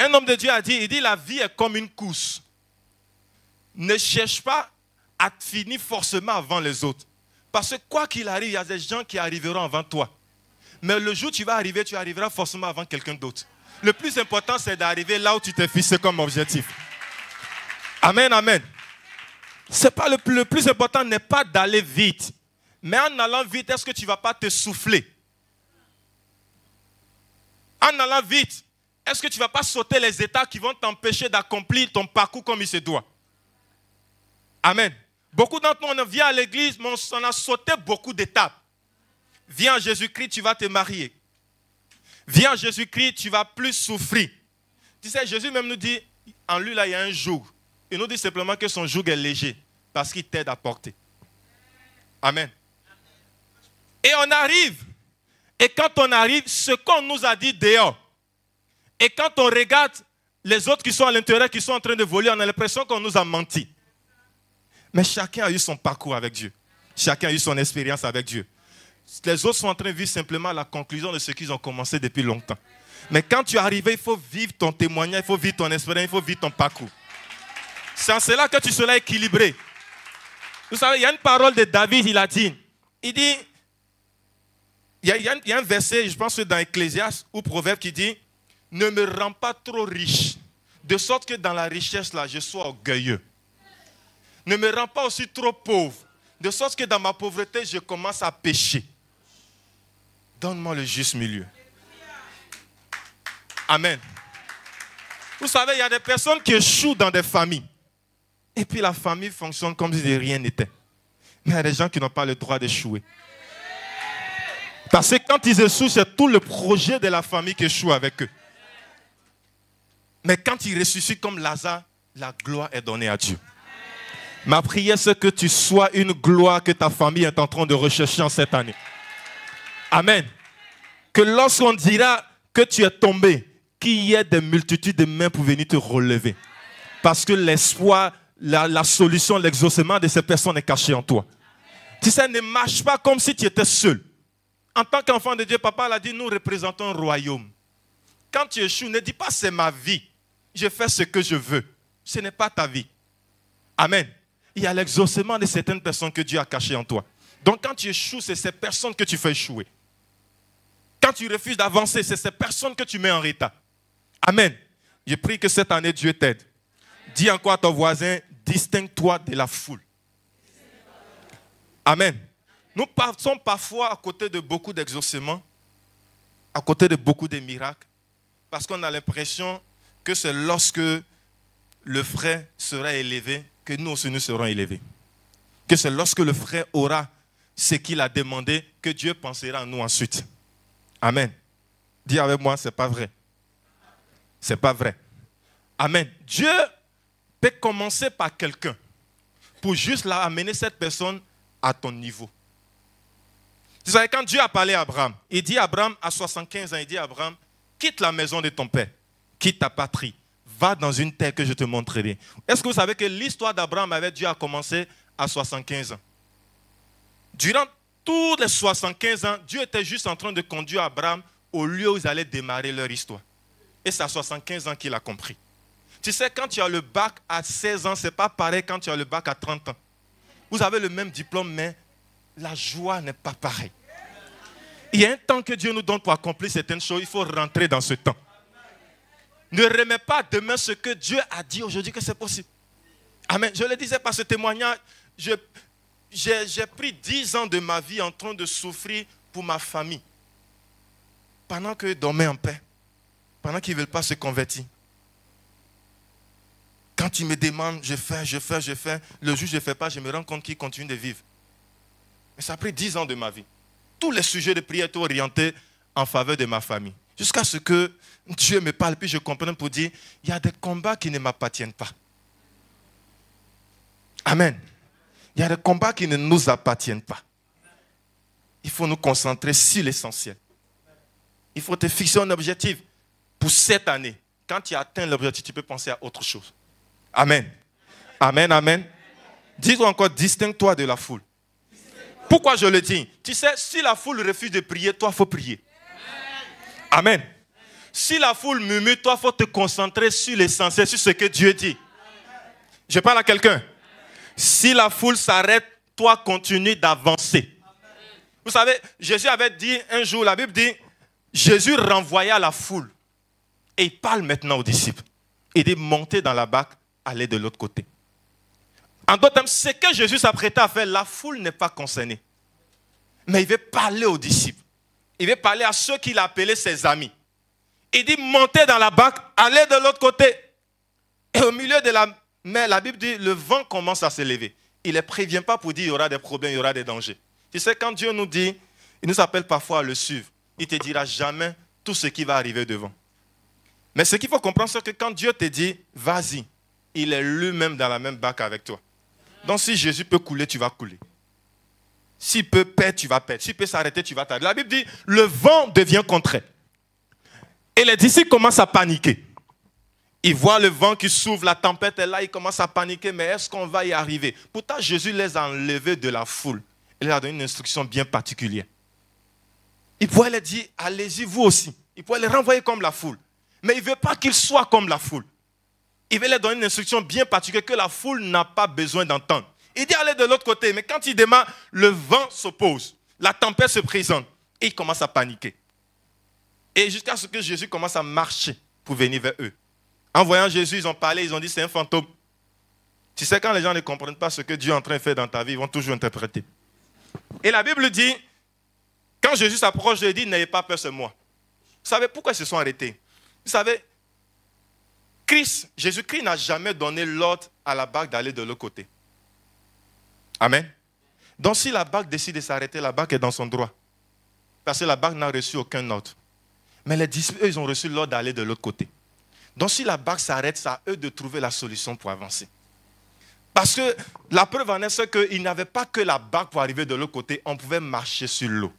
Un homme de Dieu a dit, il dit la vie est comme une course. Ne cherche pas à finir forcément avant les autres. Parce que quoi qu'il arrive, il y a des gens qui arriveront avant toi. Mais le jour où tu vas arriver, tu arriveras forcément avant quelqu'un d'autre. Le plus important, c'est d'arriver là où tu t'es fixé comme objectif. Amen, amen. C'est pas le plus important n'est pas d'aller vite. Mais en allant vite, est-ce que tu ne vas pas te souffler? En allant vite, est-ce que tu ne vas pas sauter les étapes qui vont t'empêcher d'accomplir ton parcours comme il se doit? Amen. Beaucoup d'entre nous, on vient à l'église, mais on a sauté beaucoup d'étapes. Viens à Jésus-Christ, tu vas te marier. Viens à Jésus-Christ, tu vas plus souffrir. Tu sais, Jésus même nous dit, en lui là, il y a un joug. Il nous dit simplement que son joug est léger, parce qu'il t'aide à porter. Amen. Et on arrive. Et quand on arrive, ce qu'on nous a dit dehors, et quand on regarde les autres qui sont à l'intérieur, qui sont en train de voler, on a l'impression qu'on nous a menti. Mais chacun a eu son parcours avec Dieu. Chacun a eu son expérience avec Dieu. Les autres sont en train de vivre simplement la conclusion de ce qu'ils ont commencé depuis longtemps. Mais quand tu es arrivé, il faut vivre ton témoignage, il faut vivre ton expérience, il faut vivre ton parcours. C'est en cela que tu seras équilibré. Vous savez, il y a une parole de David, il a dit, il y a un verset, je pense que dans Ecclésiaste ou Proverbe qui dit, ne me rends pas trop riche, de sorte que dans la richesse là, je sois orgueilleux. Ne me rends pas aussi trop pauvre, de sorte que dans ma pauvreté, je commence à pécher. Donne-moi le juste milieu. Amen. Vous savez, il y a des personnes qui échouent dans des familles. Et puis la famille fonctionne comme si rien n'était. Mais il y a des gens qui n'ont pas le droit d'échouer. Parce que quand ils échouent, c'est tout le projet de la famille qui échoue avec eux. Mais quand ils ressuscitent comme Lazare, la gloire est donnée à Dieu. Ma prière, c'est que tu sois une gloire que ta famille est en train de rechercher en cette année. Amen. Que lorsqu'on dira que tu es tombé, qu'il y ait des multitudes de mains pour venir te relever. Parce que l'espoir, la solution, l'exaucement de ces personnes est caché en toi. Tu sais, ne marche pas comme si tu étais seul. En tant qu'enfant de Dieu, papa l'a dit, nous représentons un royaume. Quand tu échoues, ne dis pas c'est ma vie. Je fais ce que je veux. Ce n'est pas ta vie. Amen. Il y a l'exaucement de certaines personnes que Dieu a cachées en toi. Donc quand tu échoues, c'est ces personnes que tu fais échouer. Quand tu refuses d'avancer, c'est ces personnes que tu mets en retard. Amen. Je prie que cette année, Dieu t'aide. Dis encore à ton voisin, distingue-toi de la foule. Amen. Nous passons parfois à côté de beaucoup d'exaucements, à côté de beaucoup de miracles, parce qu'on a l'impression que c'est lorsque le frère sera élevé que nous aussi nous serons élevés. Que c'est lorsque le frère aura ce qu'il a demandé que Dieu pensera à nous ensuite. Amen. Dis avec moi, c'est pas vrai. C'est pas vrai. Amen. Dieu peut commencer par quelqu'un pour juste amener cette personne à ton niveau. Vous savez, quand Dieu a parlé à Abraham, il dit à Abraham, à 75 ans, il dit à Abraham, quitte la maison de ton père, quitte ta patrie, va dans une terre que je te montrerai. Est-ce que vous savez que l'histoire d'Abraham avec Dieu a commencé à 75 ans? Durant tous les 75 ans, Dieu était juste en train de conduire Abraham au lieu où ils allaient démarrer leur histoire. Et c'est à 75 ans qu'il a compris. Tu sais, quand tu as le bac à 16 ans, ce n'est pas pareil quand tu as le bac à 30 ans. Vous avez le même diplôme, mais la joie n'est pas pareille. Il y a un temps que Dieu nous donne pour accomplir certaines choses. Il faut rentrer dans ce temps. Ne remets pas demain ce que Dieu a dit aujourd'hui que c'est possible. Amen. Je le disais par ce témoignage, j'ai pris 10 ans de ma vie en train de souffrir pour ma famille. Pendant qu'ils dormaient en paix. Pendant qu'ils ne veulent pas se convertir. Quand ils me demandent, je fais. Le jour où je ne fais pas, je me rends compte qu'ils continuent de vivre. Mais ça a pris 10 ans de ma vie. Tous les sujets de prière étaient orientés en faveur de ma famille. Jusqu'à ce que Dieu me parle, puis je comprenne pour dire, il y a des combats qui ne m'appartiennent pas. Amen. Il y a des combats qui ne nous appartiennent pas. Il faut nous concentrer sur l'essentiel. Il faut te fixer un objectif pour cette année. Quand tu atteins l'objectif, tu peux penser à autre chose. Amen. Amen, amen. Dis-toi encore, distingue-toi de la foule. Pourquoi je le dis? Tu sais, si la foule refuse de prier, toi, il faut prier. Amen. Si la foule murmure, toi, il faut te concentrer sur l'essentiel, sur ce que Dieu dit. Je parle à quelqu'un. Si la foule s'arrête, toi, continue d'avancer. Vous savez, Jésus avait dit un jour, la Bible dit, Jésus renvoya la foule. Et il parle maintenant aux disciples. Il dit, montez dans la barque, allez de l'autre côté. En d'autres termes, ce que Jésus s'apprêtait à faire, la foule n'est pas concernée. Mais il veut parler aux disciples. Il veut parler à ceux qu'il a appelés ses amis. Il dit, montez dans la barque, allez de l'autre côté. Et au milieu de la mer, la Bible dit, le vent commence à se lever. Il ne les prévient pas pour dire, il y aura des problèmes, il y aura des dangers. Tu sais, quand Dieu nous dit, il nous appelle parfois à le suivre, il ne te dira jamais tout ce qui va arriver devant. Mais ce qu'il faut comprendre, c'est que quand Dieu te dit, vas-y, il est lui-même dans la même barque avec toi. Donc si Jésus peut couler, tu vas couler. S'il peut perdre, tu vas perdre. S'il peut s'arrêter, tu vas t'arrêter. La Bible dit, le vent devient contraire. Et les disciples commencent à paniquer. Ils voient le vent qui s'ouvre, la tempête est là, ils commencent à paniquer, mais est-ce qu'on va y arriver? Pourtant, Jésus les a enlevés de la foule. Il leur a donné une instruction bien particulière. Il pourrait leur dire, allez-y vous aussi. Il pourrait les renvoyer comme la foule. Mais il ne veut pas qu'ils soient comme la foule. Il veut leur donner une instruction bien particulière que la foule n'a pas besoin d'entendre. Il dit allez de l'autre côté, mais quand il démarre, le vent s'oppose, la tempête se présente et ils commencent à paniquer. Et jusqu'à ce que Jésus commence à marcher pour venir vers eux. En voyant Jésus, ils ont parlé, ils ont dit c'est un fantôme. Tu sais, quand les gens ne comprennent pas ce que Dieu est en train de faire dans ta vie, ils vont toujours interpréter. Et la Bible dit, quand Jésus s'approche, il dit n'ayez pas peur, c'est moi. Vous savez pourquoi ils se sont arrêtés? Vous savez, Jésus-Christ n'a jamais donné l'ordre à la barque d'aller de l'autre côté. Amen. Donc si la barque décide de s'arrêter, la barque est dans son droit. Parce que la barque n'a reçu aucun ordre. Mais les disciples, eux, ils ont reçu l'ordre d'aller de l'autre côté. Donc si la barque s'arrête, c'est à eux de trouver la solution pour avancer. Parce que la preuve en est, c'est qu'ils n'avaient pas que la barque pour arriver de l'autre côté, on pouvait marcher sur l'eau.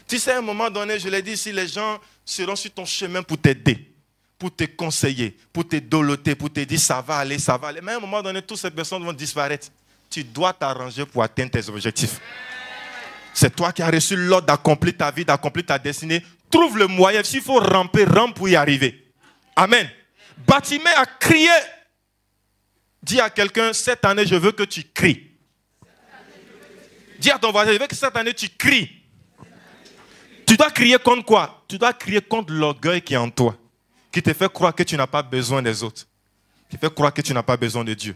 Tu sais, à un moment donné, je l'ai dit, si les gens seront sur ton chemin pour t'aider, pour te conseiller, pour te doloter, pour te dire ça va aller, mais à un moment donné, toutes ces personnes vont disparaître. Tu dois t'arranger pour atteindre tes objectifs. C'est toi qui as reçu l'ordre d'accomplir ta vie, d'accomplir ta destinée. Trouve le moyen. S'il faut ramper, rampe pour y arriver. Amen. Bartimée a crié. Dis à quelqu'un, cette année, je veux que tu cries. Dis à ton voisin, je veux que cette année, tu cries. Tu dois crier contre quoi? Tu dois crier contre l'orgueil qui est en toi, qui te fait croire que tu n'as pas besoin des autres, qui te fait croire que tu n'as pas besoin de Dieu.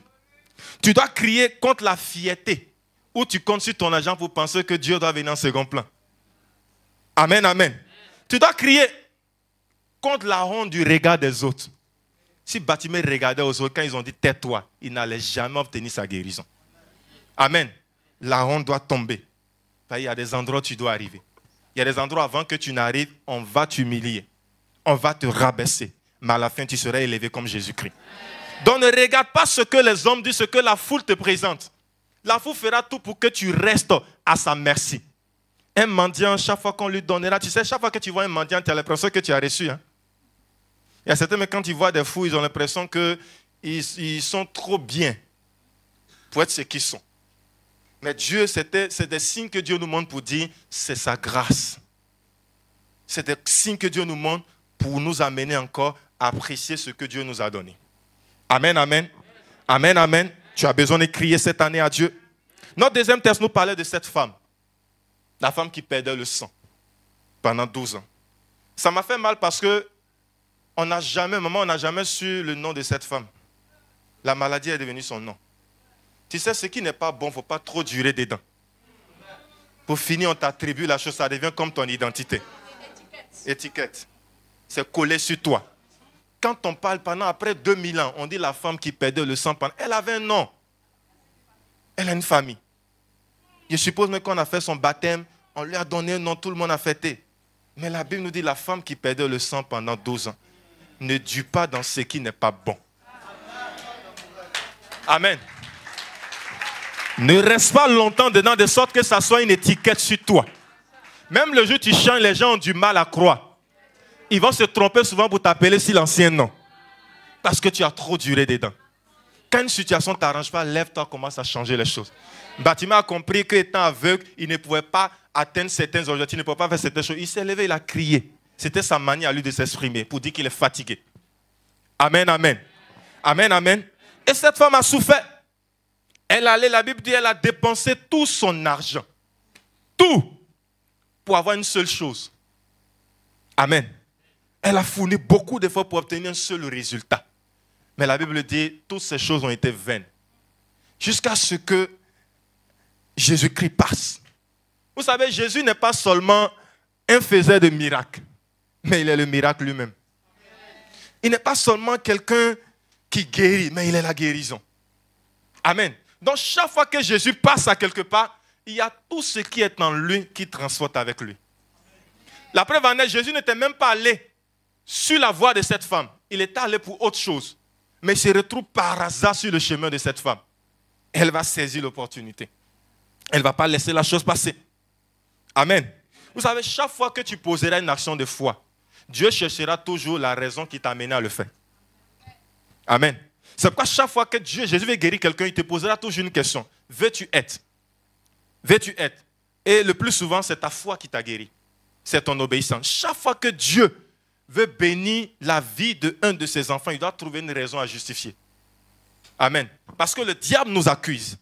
Tu dois crier contre la fierté, où tu comptes sur ton argent pour penser que Dieu doit venir en second plan. Amen, amen. Tu dois crier contre la honte du regard des autres. Si Bartimée regardait aux autres, quand ils ont dit tais-toi, il n'allait jamais obtenir sa guérison. Amen. La honte doit tomber. Il y a des endroits où tu dois arriver. Il y a des endroits avant que tu n'arrives, on va t'humilier. On va te rabaisser. Mais à la fin, tu seras élevé comme Jésus-Christ. Donc ne regarde pas ce que les hommes disent, ce que la foule te présente. La foule fera tout pour que tu restes à sa merci. Un mendiant, chaque fois qu'on lui donnera, tu sais, chaque fois que tu vois un mendiant, tu as l'impression que tu as reçu. Hein? Il y a certains, mais quand ils voient des fous, ils ont l'impression qu'ils sont trop bien pour être ce qu'ils sont. Mais Dieu, c'est des signes que Dieu nous montre pour dire, c'est sa grâce. C'est des signes que Dieu nous montre pour nous amener encore à apprécier ce que Dieu nous a donné. Amen, amen. Amen, amen. Tu as besoin de crier cette année à Dieu. Notre deuxième texte nous parlait de cette femme. La femme qui perdait le sang pendant 12 ans. Ça m'a fait mal parce que maman, on n'a jamais su le nom de cette femme. La maladie est devenue son nom. Tu sais, ce qui n'est pas bon, il ne faut pas trop durer dedans. Pour finir, on t'attribue la chose, ça devient comme ton identité. Étiquette. C'est collé sur toi. Quand on parle après 2000 ans, on dit la femme qui perdait le sang, elle avait un nom. Elle a une famille. Je suppose même qu'on a fait son baptême, on lui a donné un nom, tout le monde a fêté. Mais la Bible nous dit la femme qui perdait le sang pendant 12 ans ne dure pas dans ce qui n'est pas bon. Amen. Ne reste pas longtemps dedans de sorte que ça soit une étiquette sur toi. Même le jour où tu changes, les gens ont du mal à croire. Ils vont se tromper souvent pour t'appeler si l'ancien nom. Parce que tu as trop duré dedans. Quand une situation ne t'arrange pas, lève-toi, commence à changer les choses. Bartimée a compris qu'étant aveugle, il ne pouvait pas atteindre certains objectifs, il ne pouvait pas faire certaines choses. Il s'est levé, il a crié. C'était sa manière à lui de s'exprimer pour dire qu'il est fatigué. Amen, amen. Amen, amen. Et cette femme a souffert. Elle allait, la Bible dit, elle a dépensé tout son argent. tout pour avoir une seule chose. Amen. Elle a fourni beaucoup d'efforts pour obtenir un seul résultat. Mais la Bible dit, toutes ces choses ont été vaines. Jusqu'à ce que Jésus-Christ passe. Vous savez, Jésus n'est pas seulement un faiseur de miracles, mais il est le miracle lui-même. Il n'est pas seulement quelqu'un qui guérit, mais il est la guérison. Amen. Donc chaque fois que Jésus passe à quelque part, il y a tout ce qui est en lui qui transporte avec lui. La preuve en est, Jésus n'était même pas allé sur la voie de cette femme. Il était allé pour autre chose. Mais il se retrouve par hasard sur le chemin de cette femme. Elle va saisir l'opportunité. Elle ne va pas laisser la chose passer. Amen. Vous savez, chaque fois que tu poseras une action de foi, Dieu cherchera toujours la raison qui t'a amené à le faire. Amen. C'est pourquoi chaque fois que Jésus veut guérir quelqu'un, il te posera toujours une question. Veux-tu être? Veux-tu être? Et le plus souvent, c'est ta foi qui t'a guéri. C'est ton obéissance. Chaque fois que Dieu veut bénir la vie d'un de ses enfants, il doit trouver une raison à justifier. Amen. Parce que le diable nous accuse.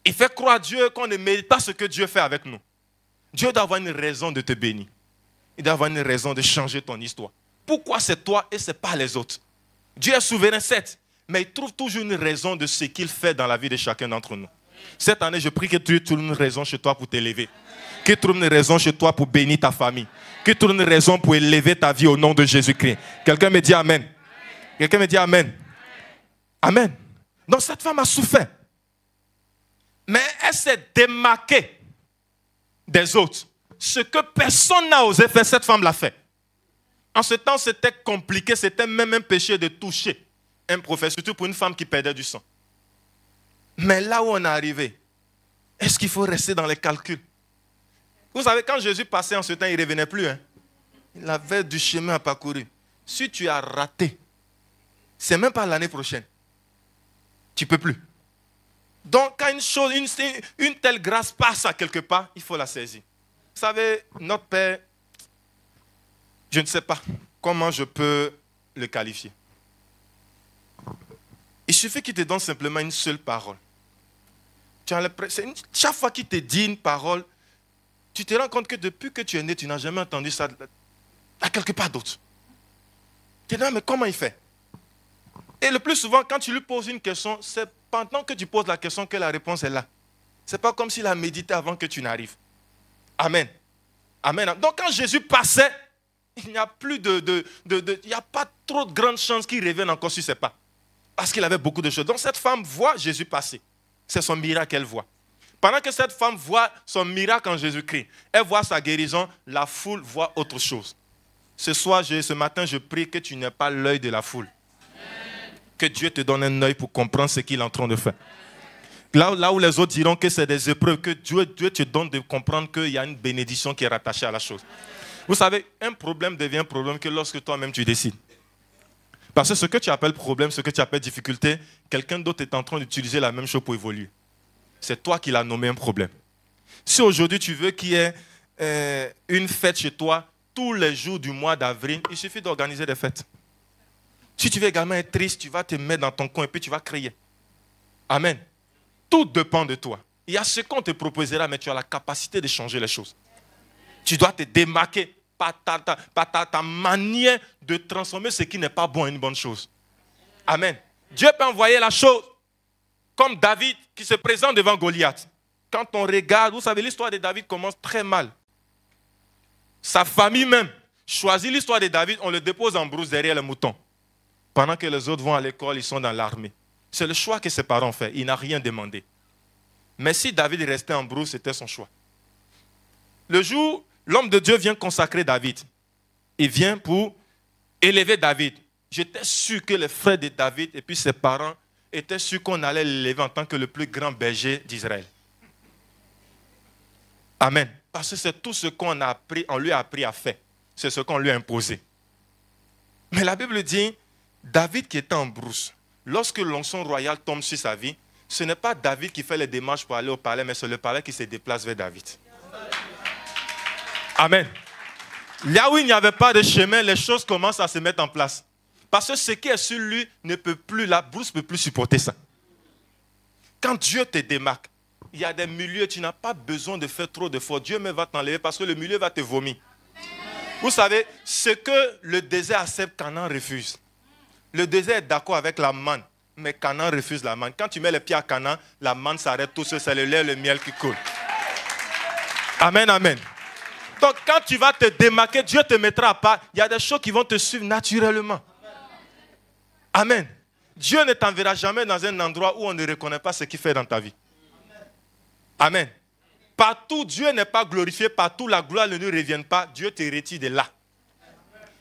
Il fait croire à Dieu qu'on ne mérite pas ce que Dieu fait avec nous. Dieu doit avoir une raison de te bénir. Il doit avoir une raison de changer ton histoire. Pourquoi c'est toi et ce n'est pas les autres? Dieu est souverain, certes, mais il trouve toujours une raison de ce qu'il fait dans la vie de chacun d'entre nous. Cette année, je prie que tu trouves une raison chez toi pour t'élever. Que tu trouves une raison chez toi pour bénir ta famille. Que tu trouves une raison pour élever ta vie au nom de Jésus-Christ. Quelqu'un me dit Amen. Quelqu'un me dit Amen. Amen. Donc cette femme a souffert. Mais elle s'est démarquée des autres. Ce que personne n'a osé faire, cette femme l'a fait. En ce temps, c'était compliqué. C'était même un péché de toucher un prophète, surtout pour une femme qui perdait du sang. Mais là où on est arrivé, est-ce qu'il faut rester dans les calculs? Vous savez, quand Jésus passait en ce temps, il ne revenait plus. Hein? Il avait du chemin à parcourir. Si tu as raté, ce n'est même pas l'année prochaine. Tu ne peux plus. Donc, quand une telle grâce passe à quelque part, il faut la saisir. Vous savez, notre Père, je ne sais pas comment je peux le qualifier. Il suffit qu'il te donne simplement une seule parole. Chaque fois qu'il te dit une parole, tu te rends compte que depuis que tu es né, tu n'as jamais entendu ça à quelque part d'autre. Tu te dis, mais comment il fait? Et le plus souvent, quand tu lui poses une question, c'est pendant que tu poses la question que la réponse est là. Ce n'est pas comme s'il a médité avant que tu n'arrives. Amen. Amen. Donc quand Jésus passait, il n'y a plus il n'y a pas trop de grandes chances qu'il revienne encore sur ses pas. Parce qu'il avait beaucoup de choses. Donc cette femme voit Jésus passer. C'est son miracle qu'elle voit. Pendant que cette femme voit son miracle en Jésus-Christ, elle voit sa guérison, la foule voit autre chose. Ce matin, je prie que tu n'aies pas l'œil de la foule. Que Dieu te donne un œil pour comprendre ce qu'il est en train de faire. Là où les autres diront que c'est des épreuves, que Dieu te donne de comprendre qu'il y a une bénédiction qui est rattachée à la chose. Vous savez, un problème devient un problème que lorsque toi-même tu décides. Parce que ce que tu appelles problème, ce que tu appelles difficulté, quelqu'un d'autre est en train d'utiliser la même chose pour évoluer. C'est toi qui l'as nommé un problème. Si aujourd'hui tu veux qu'il y ait une fête chez toi, tous les jours du mois d'avril, il suffit d'organiser des fêtes. Si tu veux également être triste, tu vas te mettre dans ton coin et puis tu vas crier. Amen. Tout dépend de toi. Il y a ce qu'on te proposera, mais tu as la capacité de changer les choses. Tu dois te démarquer par ta manière de transformer ce qui n'est pas bon en une bonne chose. Amen. Dieu peut envoyer la chose comme David qui se présente devant Goliath. Quand on regarde, vous savez, l'histoire de David commence très mal. Sa famille même choisit l'histoire de David, on le dépose en brousse derrière le mouton. Pendant que les autres vont à l'école, ils sont dans l'armée. C'est le choix que ses parents ont fait. Il n'a rien demandé. Mais si David restait en brousse, c'était son choix. Le jour, l'homme de Dieu vient consacrer David. Il vient pour élever David. J'étais sûr que les frères de David et puis ses parents étaient sûrs qu'on allait l'élever en tant que le plus grand berger d'Israël. Amen. Parce que c'est tout ce qu'on a appris, on lui a appris à faire. C'est ce qu'on lui a imposé. Mais la Bible dit, David qui était en brousse, lorsque l'onction royale tombe sur sa vie, ce n'est pas David qui fait les démarches pour aller au palais, mais c'est le palais qui se déplace vers David. Amen. Là où il n'y avait pas de chemin, les choses commencent à se mettre en place. Parce que ce qui est sur lui ne peut plus, la brousse ne peut plus supporter ça. Quand Dieu te démarque, il y a des milieux, tu n'as pas besoin de faire trop d'efforts. Dieu même va t'enlever parce que le milieu va te vomir. Vous savez, ce que le désert accepte, Canaan refuse. Le désert est d'accord avec la manne, mais Canaan refuse la manne. Quand tu mets les pieds à Canaan, la manne s'arrête tout seul, c'est le lait et le miel qui coulent. Amen, amen. Donc quand tu vas te démarquer, Dieu te mettra à part. Il y a des choses qui vont te suivre naturellement. Amen. Dieu ne t'enverra jamais dans un endroit où on ne reconnaît pas ce qu'il fait dans ta vie. Amen. Partout, Dieu n'est pas glorifié, partout la gloire ne lui revient pas, Dieu te retire de là.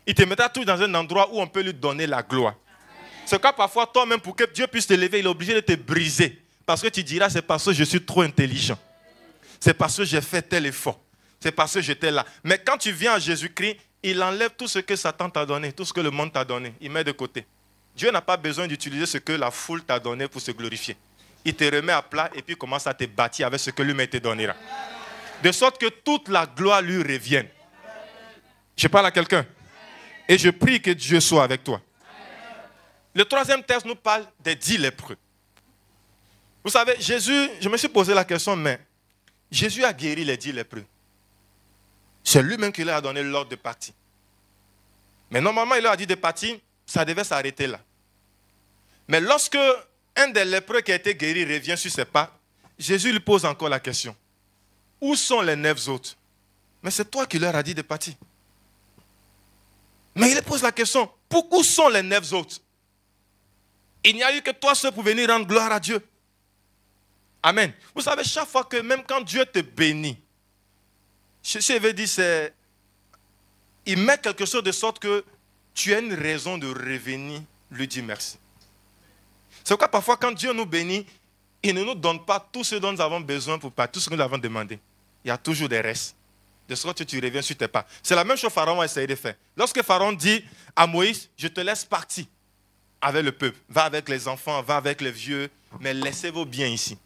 Il te mettra toujours dans un endroit où on peut lui donner la gloire. C'est quand parfois toi-même, pour que Dieu puisse te lever, il est obligé de te briser. Parce que tu diras, c'est parce que je suis trop intelligent. C'est parce que j'ai fait tel effort. C'est parce que j'étais là. Mais quand tu viens à Jésus-Christ, il enlève tout ce que Satan t'a donné, tout ce que le monde t'a donné. Il met de côté. Dieu n'a pas besoin d'utiliser ce que la foule t'a donné pour se glorifier. Il te remet à plat et puis commence à te bâtir avec ce que lui-même te donnera. De sorte que toute la gloire lui revienne. Je parle à quelqu'un. Et je prie que Dieu soit avec toi. Le troisième texte nous parle des 10 lépreux. Vous savez, Jésus, je me suis posé la question, mais Jésus a guéri les 10 lépreux. C'est lui-même qui leur a donné l'ordre de partir. Mais normalement, il leur a dit de partir, ça devait s'arrêter là. Mais lorsque un des lépreux qui a été guéri revient sur ses pas, Jésus lui pose encore la question. Où sont les 9 autres? Mais c'est toi qui leur as dit de partir. Mais il lui pose la question, où sont les 9 autres? Il n'y a eu que toi seul pour venir rendre gloire à Dieu. Amen. Vous savez, chaque fois que, même quand Dieu te bénit, je veux dire, c'est, il met quelque chose de sorte que tu as une raison de revenir lui dire merci. C'est pourquoi parfois quand Dieu nous bénit, il ne nous donne pas tout ce dont nous avons besoin pour pas tout ce que nous avons demandé. Il y a toujours des restes. De sorte que tu reviens sur tes pas. C'est la même chose que Pharaon a essayé de faire. Lorsque Pharaon dit à Moïse, je te laisse partir avec le peuple. Va avec les enfants, va avec les vieux, mais laissez vos biens ici.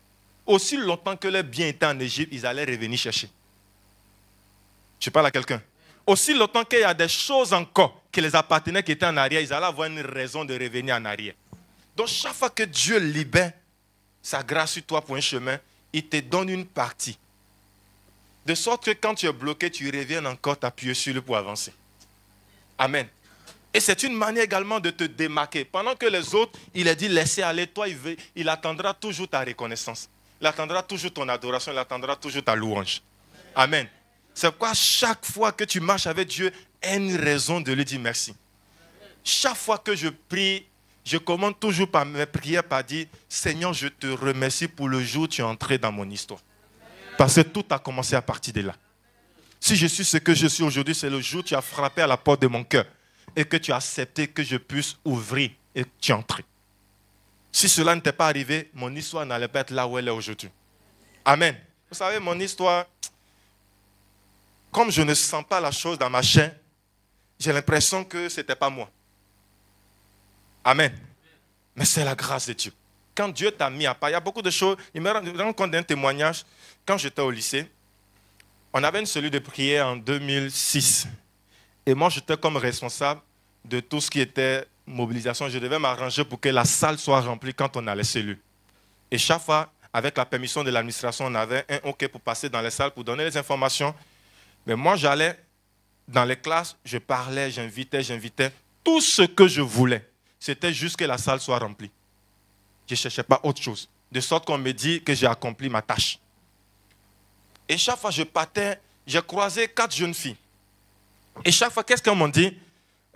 Aussi longtemps que les biens étaient en Égypte, ils allaient revenir chercher. Je parle à quelqu'un. Aussi longtemps qu'il y a des choses encore qui les appartenaient, qui étaient en arrière, ils allaient avoir une raison de revenir en arrière. Donc chaque fois que Dieu libère sa grâce sur toi pour un chemin, il te donne une partie. De sorte que quand tu es bloqué, tu reviens encore t'appuyer sur lui pour avancer. Amen. Et c'est une manière également de te démarquer. Pendant que les autres, il a dit laissez aller, toi il attendra toujours ta reconnaissance. Il attendra toujours ton adoration, il attendra toujours ta louange. Amen. C'est pourquoi chaque fois que tu marches avec Dieu, il y a une raison de lui dire merci. Chaque fois que je prie, je commence toujours par mes prières par dire Seigneur, je te remercie pour le jour où tu es entré dans mon histoire. Parce que tout a commencé à partir de là. Si je suis ce que je suis aujourd'hui, c'est le jour où tu as frappé à la porte de mon cœur et que tu as accepté que je puisse ouvrir et que tu es entré. Si cela ne t'est pas arrivé, mon histoire n'allait pas être là où elle est aujourd'hui. Amen. Vous savez, mon histoire, comme je ne sens pas la chose dans ma chair, j'ai l'impression que ce n'était pas moi. Amen. Mais c'est la grâce de Dieu. Quand Dieu t'a mis à part, il y a beaucoup de choses. Il me rend compte d'un témoignage. Quand j'étais au lycée, on avait une cellule de prière en 2006. Et moi, j'étais comme responsable de tout ce qui était mobilisation. Je devais m'arranger pour que la salle soit remplie quand on a les cellules. Et chaque fois, avec la permission de l'administration, on avait un OK pour passer dans les salles, pour donner les informations. Mais moi, j'allais dans les classes, je parlais, j'invitais. Tout ce que je voulais, c'était juste que la salle soit remplie. Je ne cherchais pas autre chose. De sorte qu'on me dit que j'ai accompli ma tâche. Et chaque fois que je partais, j'ai croisé 4 jeunes filles. Et chaque fois, qu'est-ce qu'elles m'ont dit?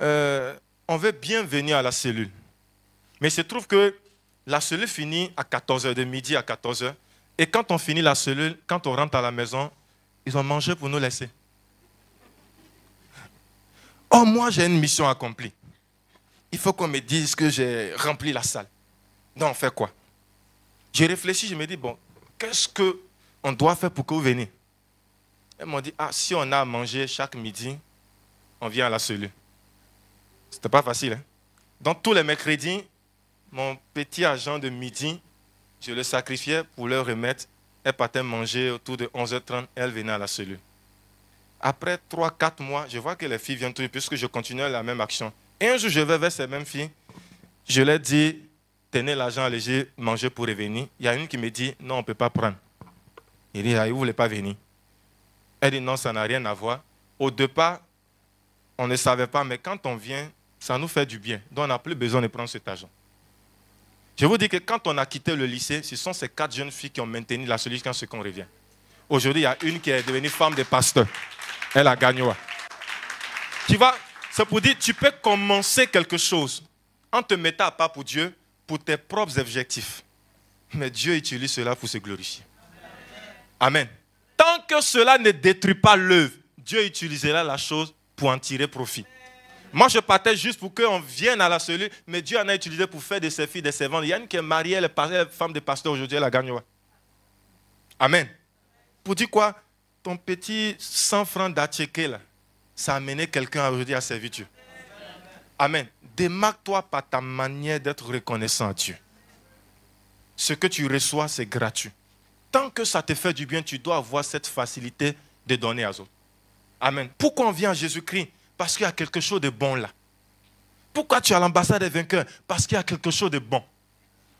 On veut bien venir à la cellule. Mais il se trouve que la cellule finit à 14h, de midi à 14h. Et quand on finit la cellule, quand on rentre à la maison, ils ont mangé pour nous laisser. Oh, moi, j'ai une mission accomplie. Il faut qu'on me dise que j'ai rempli la salle. Donc, on fait quoi? J'ai réfléchi, je me dis, bon, qu'est-ce qu'on doit faire pour que vous veniez? Elles m'ont dit, si on a à manger chaque midi, on vient à la cellule. C'était pas facile. Hein? Donc, tous les mercredis, mon petit agent de midi, je le sacrifiais pour leur remettre. Elle partait manger autour de 11h30, elle venait à la cellule. Après 3-4 mois, je vois que les filles viennent toujours, puisque je continuais la même action. Et un jour, je vais vers ces mêmes filles, je leur dis, tenez l'argent léger, mangez pour revenir. Il y a une qui me dit, non, on ne peut pas prendre. Il dit, ah, il ne voulait pas venir. Elle dit, non, ça n'a rien à voir. Au départ, on ne savait pas, mais quand on vient, ça nous fait du bien. Donc, on n'a plus besoin de prendre cet argent. Je vous dis que quand on a quitté le lycée, ce sont ces 4 jeunes filles qui ont maintenu la solution quand on revient. Aujourd'hui, il y a une qui est devenue femme de pasteur. Elle a gagné. Tu vois, c'est pour dire, tu peux commencer quelque chose en te mettant à part pour Dieu, pour tes propres objectifs. Mais Dieu utilise cela pour se glorifier. Amen. Tant que cela ne détruit pas l'œuvre, Dieu utilisera la chose pour en tirer profit. Moi, je partais juste pour qu'on vienne à la cellule, mais Dieu en a utilisé pour faire de ses filles des servantes. Il y a une qui est mariée, elle est femme de pasteur aujourd'hui, elle a gagné. Amen. Pour dire quoi? Ton petit 100 francs d'atchéké, là, ça a amené quelqu'un aujourd'hui à servir Dieu. Amen. Démarque-toi par ta manière d'être reconnaissant à Dieu. Ce que tu reçois, c'est gratuit. Tant que ça te fait du bien, tu dois avoir cette facilité de donner à autres. Amen. Pourquoi on vient à Jésus-Christ? Parce qu'il y a quelque chose de bon là. Pourquoi tu es à l'ambassade des vainqueurs? Parce qu'il y a quelque chose de bon.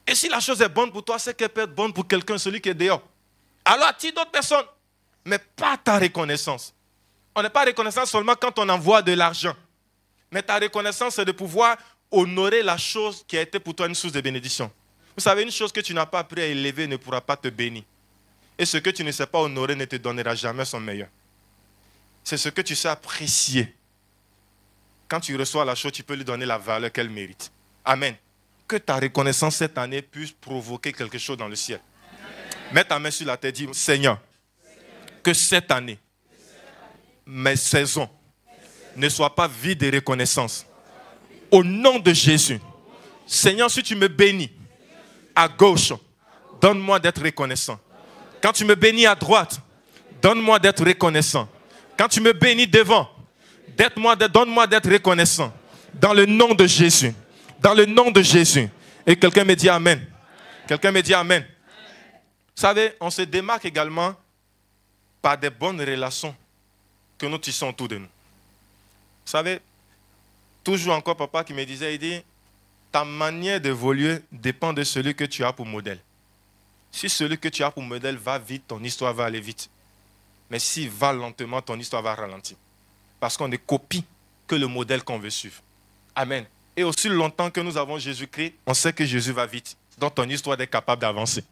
Et si la chose est bonne pour toi, c'est qu'elle peut être bonne pour quelqu'un, celui qui est dehors. Alors attire d'autres personnes. Mais pas ta reconnaissance. On n'est pas reconnaissant seulement quand on envoie de l'argent. Mais ta reconnaissance, c'est de pouvoir honorer la chose qui a été pour toi une source de bénédiction. Vous savez, une chose que tu n'as pas appris à élever ne pourra pas te bénir. Et ce que tu ne sais pas honorer ne te donnera jamais son meilleur. C'est ce que tu sais apprécier. Quand tu reçois la chose, tu peux lui donner la valeur qu'elle mérite. Amen. Que ta reconnaissance cette année puisse provoquer quelque chose dans le ciel. Mets ta main sur la tête et dis, Seigneur, que cette année, mes saisons ne soient pas vides de reconnaissance. Au nom de Jésus. Seigneur, si tu me bénis à gauche, donne-moi d'être reconnaissant. Quand tu me bénis à droite, donne-moi d'être reconnaissant. Quand tu me bénis devant, donne-moi d'être reconnaissant. Dans le nom de Jésus. Dans le nom de Jésus. Et quelqu'un me dit Amen. Quelqu'un me dit Amen. Vous savez, on se démarque également par des bonnes relations que nous tissons autour de nous. Vous savez, toujours encore papa qui me disait, il dit, ta manière d'évoluer dépend de celui que tu as pour modèle. Si celui que tu as pour modèle va vite, ton histoire va aller vite. Mais s'il va lentement, ton histoire va ralentir. Parce qu'on ne copie que le modèle qu'on veut suivre. Amen. Et aussi longtemps que nous avons Jésus-Christ, on sait que Jésus va vite. Donc ton histoire est capable d'avancer.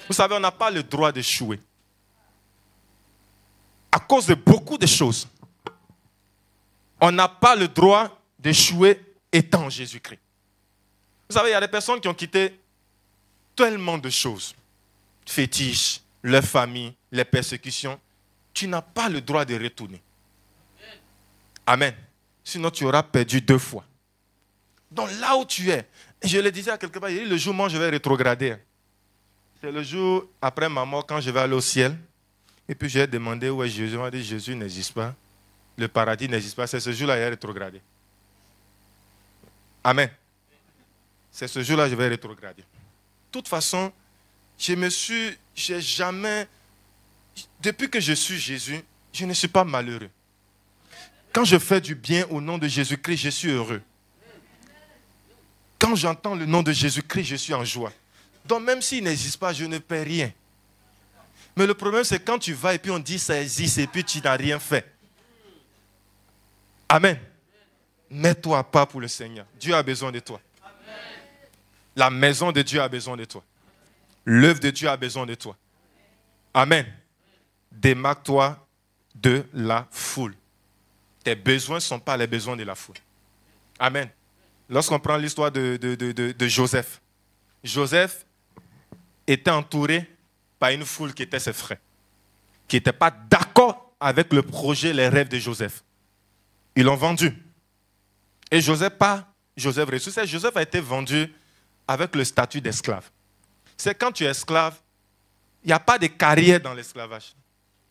Vous savez, on n'a pas le droit d'échouer. À cause de beaucoup de choses. On n'a pas le droit d'échouer étant Jésus-Christ. Vous savez, il y a des personnes qui ont quitté tellement de choses. Fétiches, leur famille, les persécutions. Tu n'as pas le droit de retourner. Amen. Sinon, tu auras perdu 2 fois. Donc là où tu es, je le disais à quelque part, le jour où je vais rétrograder. C'est le jour après ma mort quand je vais aller au ciel. Et puis j'ai demandé où est Jésus. On m'a dit Jésus n'existe pas. Le paradis n'existe pas. C'est ce jour-là que je vais rétrograder. Amen. C'est ce jour-là que je vais rétrograder. De toute façon, j'ai jamais, depuis que je suis Jésus, je ne suis pas malheureux. Quand je fais du bien au nom de Jésus-Christ, je suis heureux. Quand j'entends le nom de Jésus-Christ, je suis en joie. Donc même s'il n'existe pas, je ne perds rien. Mais le problème, c'est quand tu vas et puis on dit ça existe et puis tu n'as rien fait. Amen. Mets-toi à part pour le Seigneur. Dieu a besoin de toi. La maison de Dieu a besoin de toi. L'œuvre de Dieu a besoin de toi. Amen. Démarque-toi de la foule. Tes besoins ne sont pas les besoins de la foule. Amen. Lorsqu'on prend l'histoire de Joseph, Joseph était entouré par une foule qui était ses frères, qui n'étaient pas d'accord avec le projet, les rêves de Joseph. Ils l'ont vendu. Et Joseph ressuscité. Joseph a été vendu avec le statut d'esclave. C'est quand tu es esclave, il n'y a pas de carrière dans l'esclavage.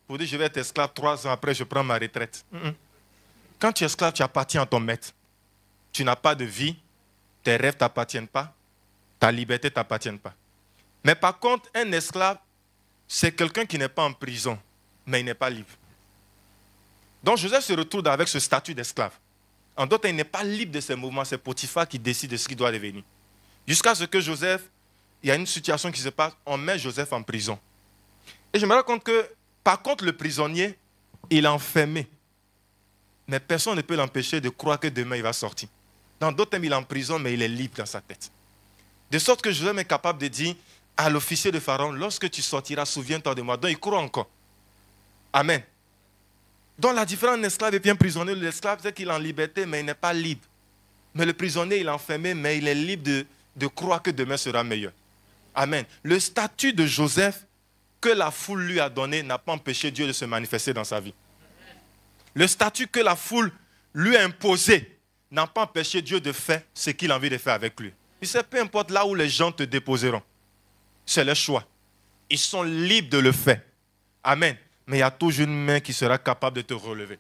Pour dire je vais être esclave 3 ans après, je prends ma retraite. Quand tu es esclave, tu appartiens à ton maître. Tu n'as pas de vie, tes rêves ne t'appartiennent pas, ta liberté ne t'appartient pas. Mais par contre, un esclave, c'est quelqu'un qui n'est pas en prison, mais il n'est pas libre. Donc Joseph se retrouve avec ce statut d'esclave. En d'autres, il n'est pas libre de ses mouvements, c'est Potiphar qui décide de ce qu'il doit devenir. Jusqu'à ce que Joseph, il y a une situation qui se passe, on met Joseph en prison. Et je me rends compte que, par contre, le prisonnier, il est enfermé. Mais personne ne peut l'empêcher de croire que demain, il va sortir. Dans d'autres termes, il est en prison, mais il est libre dans sa tête. De sorte que Joseph est capable de dire à l'officier de Pharaon, lorsque tu sortiras, souviens-toi de moi. Donc, il croit encore. Amen. Donc, la différence entre l'esclave et bien prisonnier, l'esclave, c'est qu'il est en liberté, mais il n'est pas libre. Mais le prisonnier, il est enfermé, mais il est libre de croire que demain sera meilleur. Amen. Le statut de Joseph que la foule lui a donné n'a pas empêché Dieu de se manifester dans sa vie. Le statut que la foule lui a imposé n'a pas empêché Dieu de faire ce qu'il a envie de faire avec lui. Il sait, peu importe là où les gens te déposeront. C'est leur choix. Ils sont libres de le faire. Amen. Mais il y a toujours une main qui sera capable de te relever.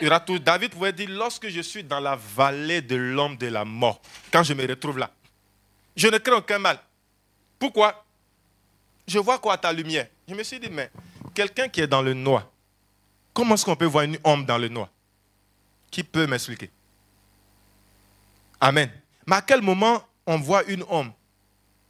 Il y aura tout. David pouvait dire, lorsque je suis dans la vallée de l'ombre de la mort, quand je me retrouve là, je ne crains aucun mal. Pourquoi? Je vois quoi à ta lumière? Je me suis dit, mais quelqu'un qui est dans le noir, comment est-ce qu'on peut voir une ombre dans le noir? Qui peut m'expliquer? Amen. Mais à quel moment on voit une ombre?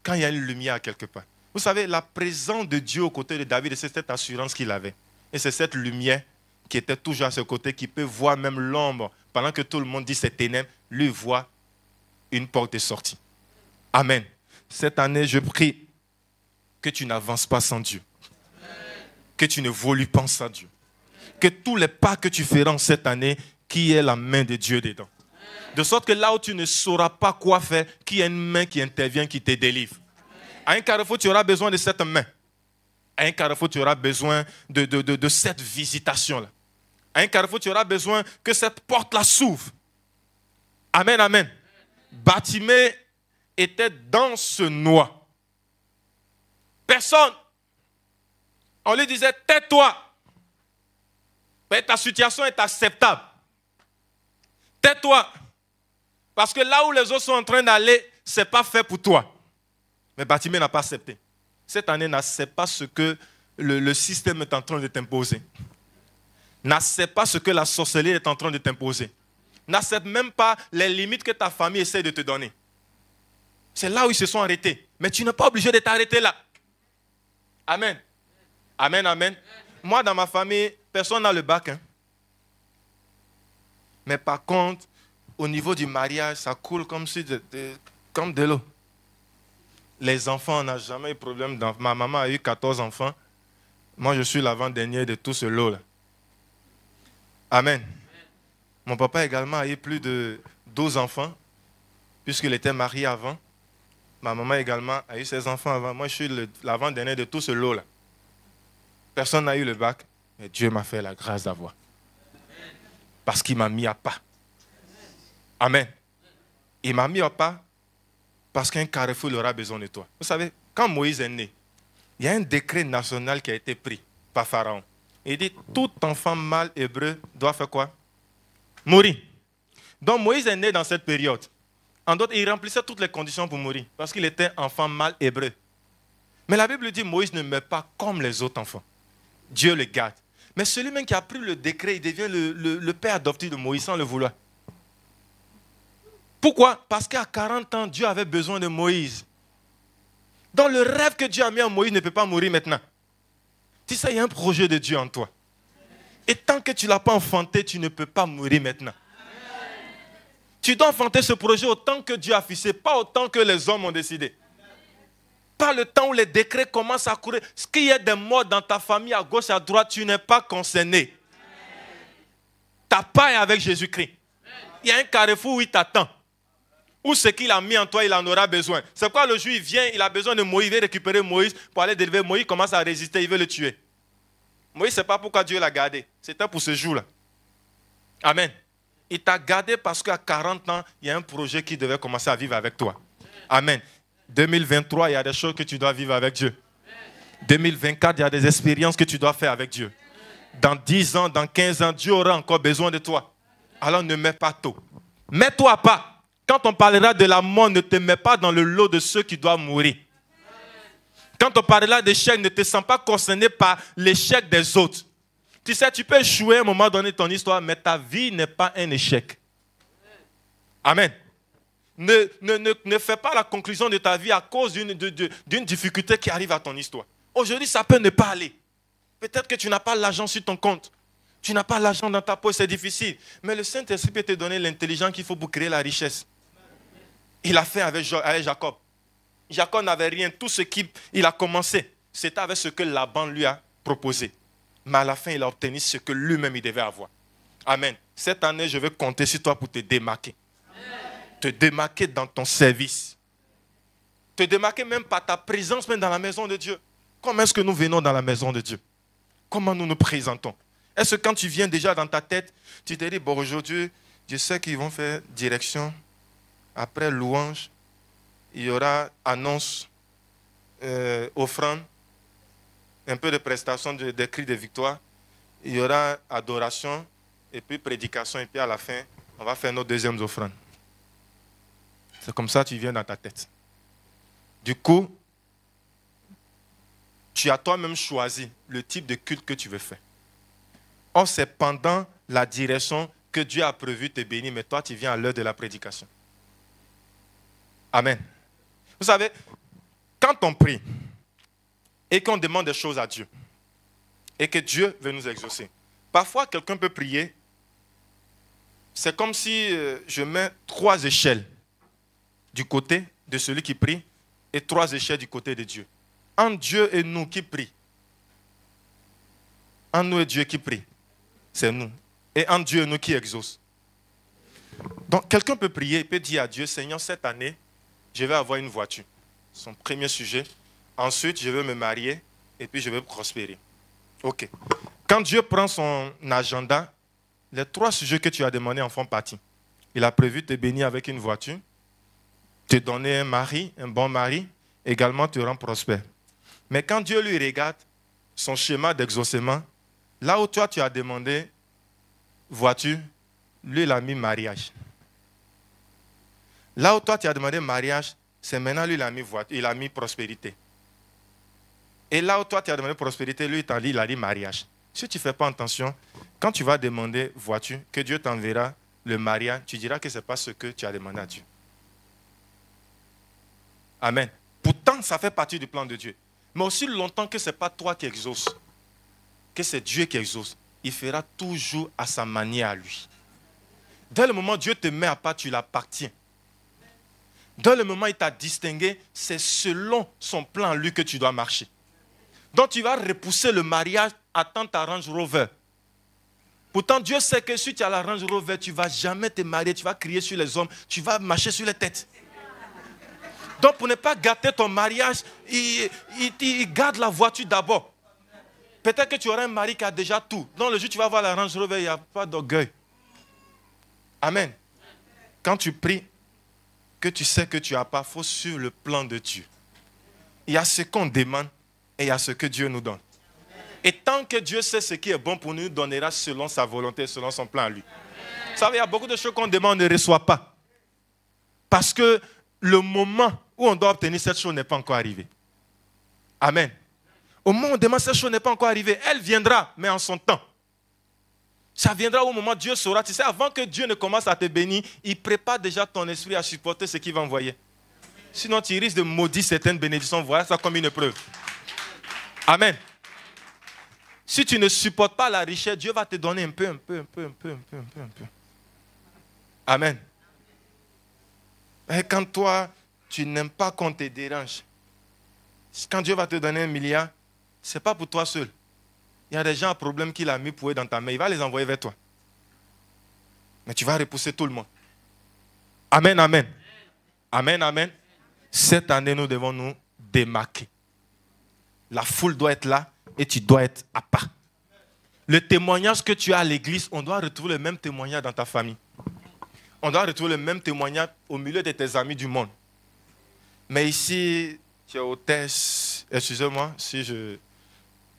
Quand il y a une lumière quelque part. Vous savez, la présence de Dieu aux côtés de David, c'est cette assurance qu'il avait. Et c'est cette lumière qui était toujours à ses côtés, qui peut voir même l'ombre. Pendant que tout le monde dit c'est ténèbres, lui voit une porte de sortie. Amen. Cette année, je prie que tu n'avances pas sans Dieu. Que tu n'évolues pas sans Dieu. Que tous les pas que tu feras en cette année, qu'il y ait la main de Dieu dedans. De sorte que là où tu ne sauras pas quoi faire, qu'il y ait une main qui intervient, qui te délivre. À un carrefour, tu auras besoin de cette main. À un carrefour, tu auras besoin de cette visitation-là. À un carrefour, tu auras besoin que cette porte-là s'ouvre. Amen, amen. Bartimée était dans ce noir. Personne. On lui disait, tais-toi. Mais ta situation est acceptable. Tais-toi. Parce que là où les autres sont en train d'aller, ce n'est pas fait pour toi. Mais Bartimée n'a pas accepté. Cette année, n'accepte pas ce que le système est en train de t'imposer. N'accepte pas ce que la sorcellerie est en train de t'imposer. N'accepte même pas les limites que ta famille essaie de te donner. C'est là où ils se sont arrêtés. Mais tu n'es pas obligé de t'arrêter là. Amen. Amen, amen. Moi, dans ma famille, personne n'a le bac. Hein. Mais par contre, au niveau du mariage, ça coule comme de l'eau. Les enfants, on n'a jamais eu de problème. Ma maman a eu 14 enfants. Moi, je suis l'avant-dernier de tout ce lot-là. Amen. Mon papa également a eu plus de 12 enfants, puisqu'il était marié avant. Ma maman également a eu 16 enfants avant. Moi, je suis l'avant-dernier de tout ce lot-là. Personne n'a eu le bac, mais Dieu m'a fait la grâce d'avoir. Parce qu'il m'a mis à pas. Amen. Il m'a mis à pas parce qu'un carrefour aura besoin de toi. Vous savez, quand Moïse est né, il y a un décret national qui a été pris par Pharaon. Il dit, tout enfant mâle hébreu doit faire quoi? Mourir. Donc Moïse est né dans cette période. En d'autres, il remplissait toutes les conditions pour mourir, parce qu'il était enfant mâle hébreu. Mais la Bible dit, Moïse ne meurt pas comme les autres enfants. Dieu le garde. Mais celui même qui a pris le décret, il devient le père adoptif de Moïse sans le vouloir. Pourquoi? Parce qu'à 40 ans, Dieu avait besoin de Moïse. Donc le rêve que Dieu a mis en Moïse ne peut pas mourir maintenant. Tu sais, il y a un projet de Dieu en toi. Et tant que tu ne l'as pas enfanté, tu ne peux pas mourir maintenant. Tu dois enfanter ce projet autant que Dieu a fixé, pas autant que les hommes ont décidé. Pas le temps où les décrets commencent à courir. Ce qu'il y a des morts dans ta famille, à gauche, à droite, tu n'es pas concerné. Ta part est avec Jésus-Christ. Il y a un carrefour où il t'attend. Où ce qu'il a mis en toi, il en aura besoin. C'est quoi le juif vient, il a besoin de Moïse, il veut récupérer Moïse pour aller délivrer Moïse, il commence à résister, il veut le tuer. Moïse, ce n'est pas pourquoi Dieu l'a gardé. C'était pour ce jour-là. Amen. Il t'a gardé parce qu'à 40 ans, il y a un projet qui devait commencer à vivre avec toi. Amen. 2023, il y a des choses que tu dois vivre avec Dieu. 2024, il y a des expériences que tu dois faire avec Dieu. Dans 10 ans, dans 15 ans, Dieu aura encore besoin de toi. Alors ne mets pas tôt. Mets-toi pas. Quand on parlera de la mort, ne te mets pas dans le lot de ceux qui doivent mourir. Quand on parlera d'échec, ne te sens pas concerné par l'échec des autres. Tu sais, tu peux échouer à un moment donné de ton histoire, mais ta vie n'est pas un échec. Amen. Ne fais pas la conclusion de ta vie à cause d'une difficulté qui arrive à ton histoire. Aujourd'hui, ça peut ne pas aller. Peut-être que tu n'as pas l'argent sur ton compte. Tu n'as pas l'argent dans ta poche, c'est difficile. Mais le Saint-Esprit peut te donner l'intelligence qu'il faut pour créer la richesse. Il a fait avec Jacob. Jacob n'avait rien. Tout ce qu'il a commencé, c'était avec ce que Laban lui a proposé. Mais à la fin, il a obtenu ce que lui-même il devait avoir. Amen. Cette année, je vais compter sur toi pour te démarquer. Te démarquer dans ton service. Te démarquer même par ta présence même dans la maison de Dieu. Comment est-ce que nous venons dans la maison de Dieu? Comment nous nous présentons? Est-ce que quand tu viens déjà dans ta tête, tu te dis, bon, aujourd'hui, je sais qu'ils vont faire direction. Après louange, il y aura annonce, offrande, un peu de prestation, des cris de victoire. Il y aura adoration, et puis prédication, et puis à la fin, on va faire nos deuxièmes offrandes. C'est comme ça que tu viens dans ta tête. Du coup, tu as toi-même choisi le type de culte que tu veux faire. Or, c'est pendant la direction que Dieu a prévu te bénir, mais toi, tu viens à l'heure de la prédication. Amen. Vous savez, quand on prie et qu'on demande des choses à Dieu et que Dieu veut nous exaucer, parfois quelqu'un peut prier, c'est comme si je mets 3 échelles du côté de celui qui prie et 3 échelles du côté de Dieu. Entre Dieu et nous qui prie, entre nous et Dieu qui prie, c'est nous. Et entre Dieu et nous qui exauce. Donc quelqu'un peut prier, il peut dire à Dieu, Seigneur, cette année, je vais avoir une voiture. Son premier sujet. Ensuite, je vais me marier et puis je vais prospérer. Ok. Quand Dieu prend son agenda, les 3 sujets que tu as demandés en font partie. Il a prévu te bénir avec une voiture, te donner un mari, un bon mari, également te rendre prospère. Mais quand Dieu lui regarde son schéma d'exaucement, là où toi tu as demandé voiture, lui il a mis mariage. Là où toi tu as demandé mariage, c'est maintenant lui il a mis voiture, il a mis prospérité. Et là où toi tu as demandé prospérité, lui il a dit mariage. Si tu ne fais pas attention, quand tu vas demander voiture, que Dieu t'enverra le mariage, tu diras que ce n'est pas ce que tu as demandé à Dieu. Amen. Pourtant, ça fait partie du plan de Dieu. Mais aussi longtemps que ce n'est pas toi qui exauces, que c'est Dieu qui exauce, il fera toujours à sa manière à lui. Dès le moment où Dieu te met à part, tu l'appartiens. Dès le moment où il t'a distingué, c'est selon son plan à lui que tu dois marcher. Donc tu vas repousser le mariage, attends ta Range Rover. Pourtant Dieu sait que si tu as la Range Rover, tu ne vas jamais te marier, tu vas crier sur les hommes, tu vas marcher sur les têtes. Donc pour ne pas gâter ton mariage, il garde la voiture d'abord. Peut-être que tu auras un mari qui a déjà tout. Donc le jour où tu vas voir la Range Rover, il n'y a pas d'orgueil. Amen. Quand tu pries, que tu sais que tu n'as pas, il faut suivre le plan de Dieu. Il y a ce qu'on demande et il y a ce que Dieu nous donne. Et tant que Dieu sait ce qui est bon pour nous, il donnera selon sa volonté, selon son plan à lui. Vous savez, il y a beaucoup de choses qu'on demande et on ne reçoit pas. Parce que le moment où on doit obtenir cette chose n'est pas encore arrivé. Amen. Au moment où on demande cette chose n'est pas encore arrivée, elle viendra, mais en son temps. Ça viendra au moment où Dieu saura. Tu sais, avant que Dieu ne commence à te bénir, il prépare déjà ton esprit à supporter ce qu'il va envoyer. Sinon, tu risques de maudire certaines bénédictions. Voilà ça comme une épreuve. Amen. Si tu ne supportes pas la richesse, Dieu va te donner un peu. Amen. Et quand toi, tu n'aimes pas qu'on te dérange, quand Dieu va te donner 1 milliard, ce n'est pas pour toi seul. Il y a des gens à problème qu'il a mis pour eux dans ta main. Il va les envoyer vers toi. Mais tu vas repousser tout le monde. Amen, amen. Amen, amen. Cette année, nous devons nous démarquer. La foule doit être là et tu dois être à part. Le témoignage que tu as à l'église, on doit retrouver le même témoignage dans ta famille. On doit retrouver le même témoignage au milieu de tes amis du monde. Mais ici, tu es hôtesse. Excusez-moi, si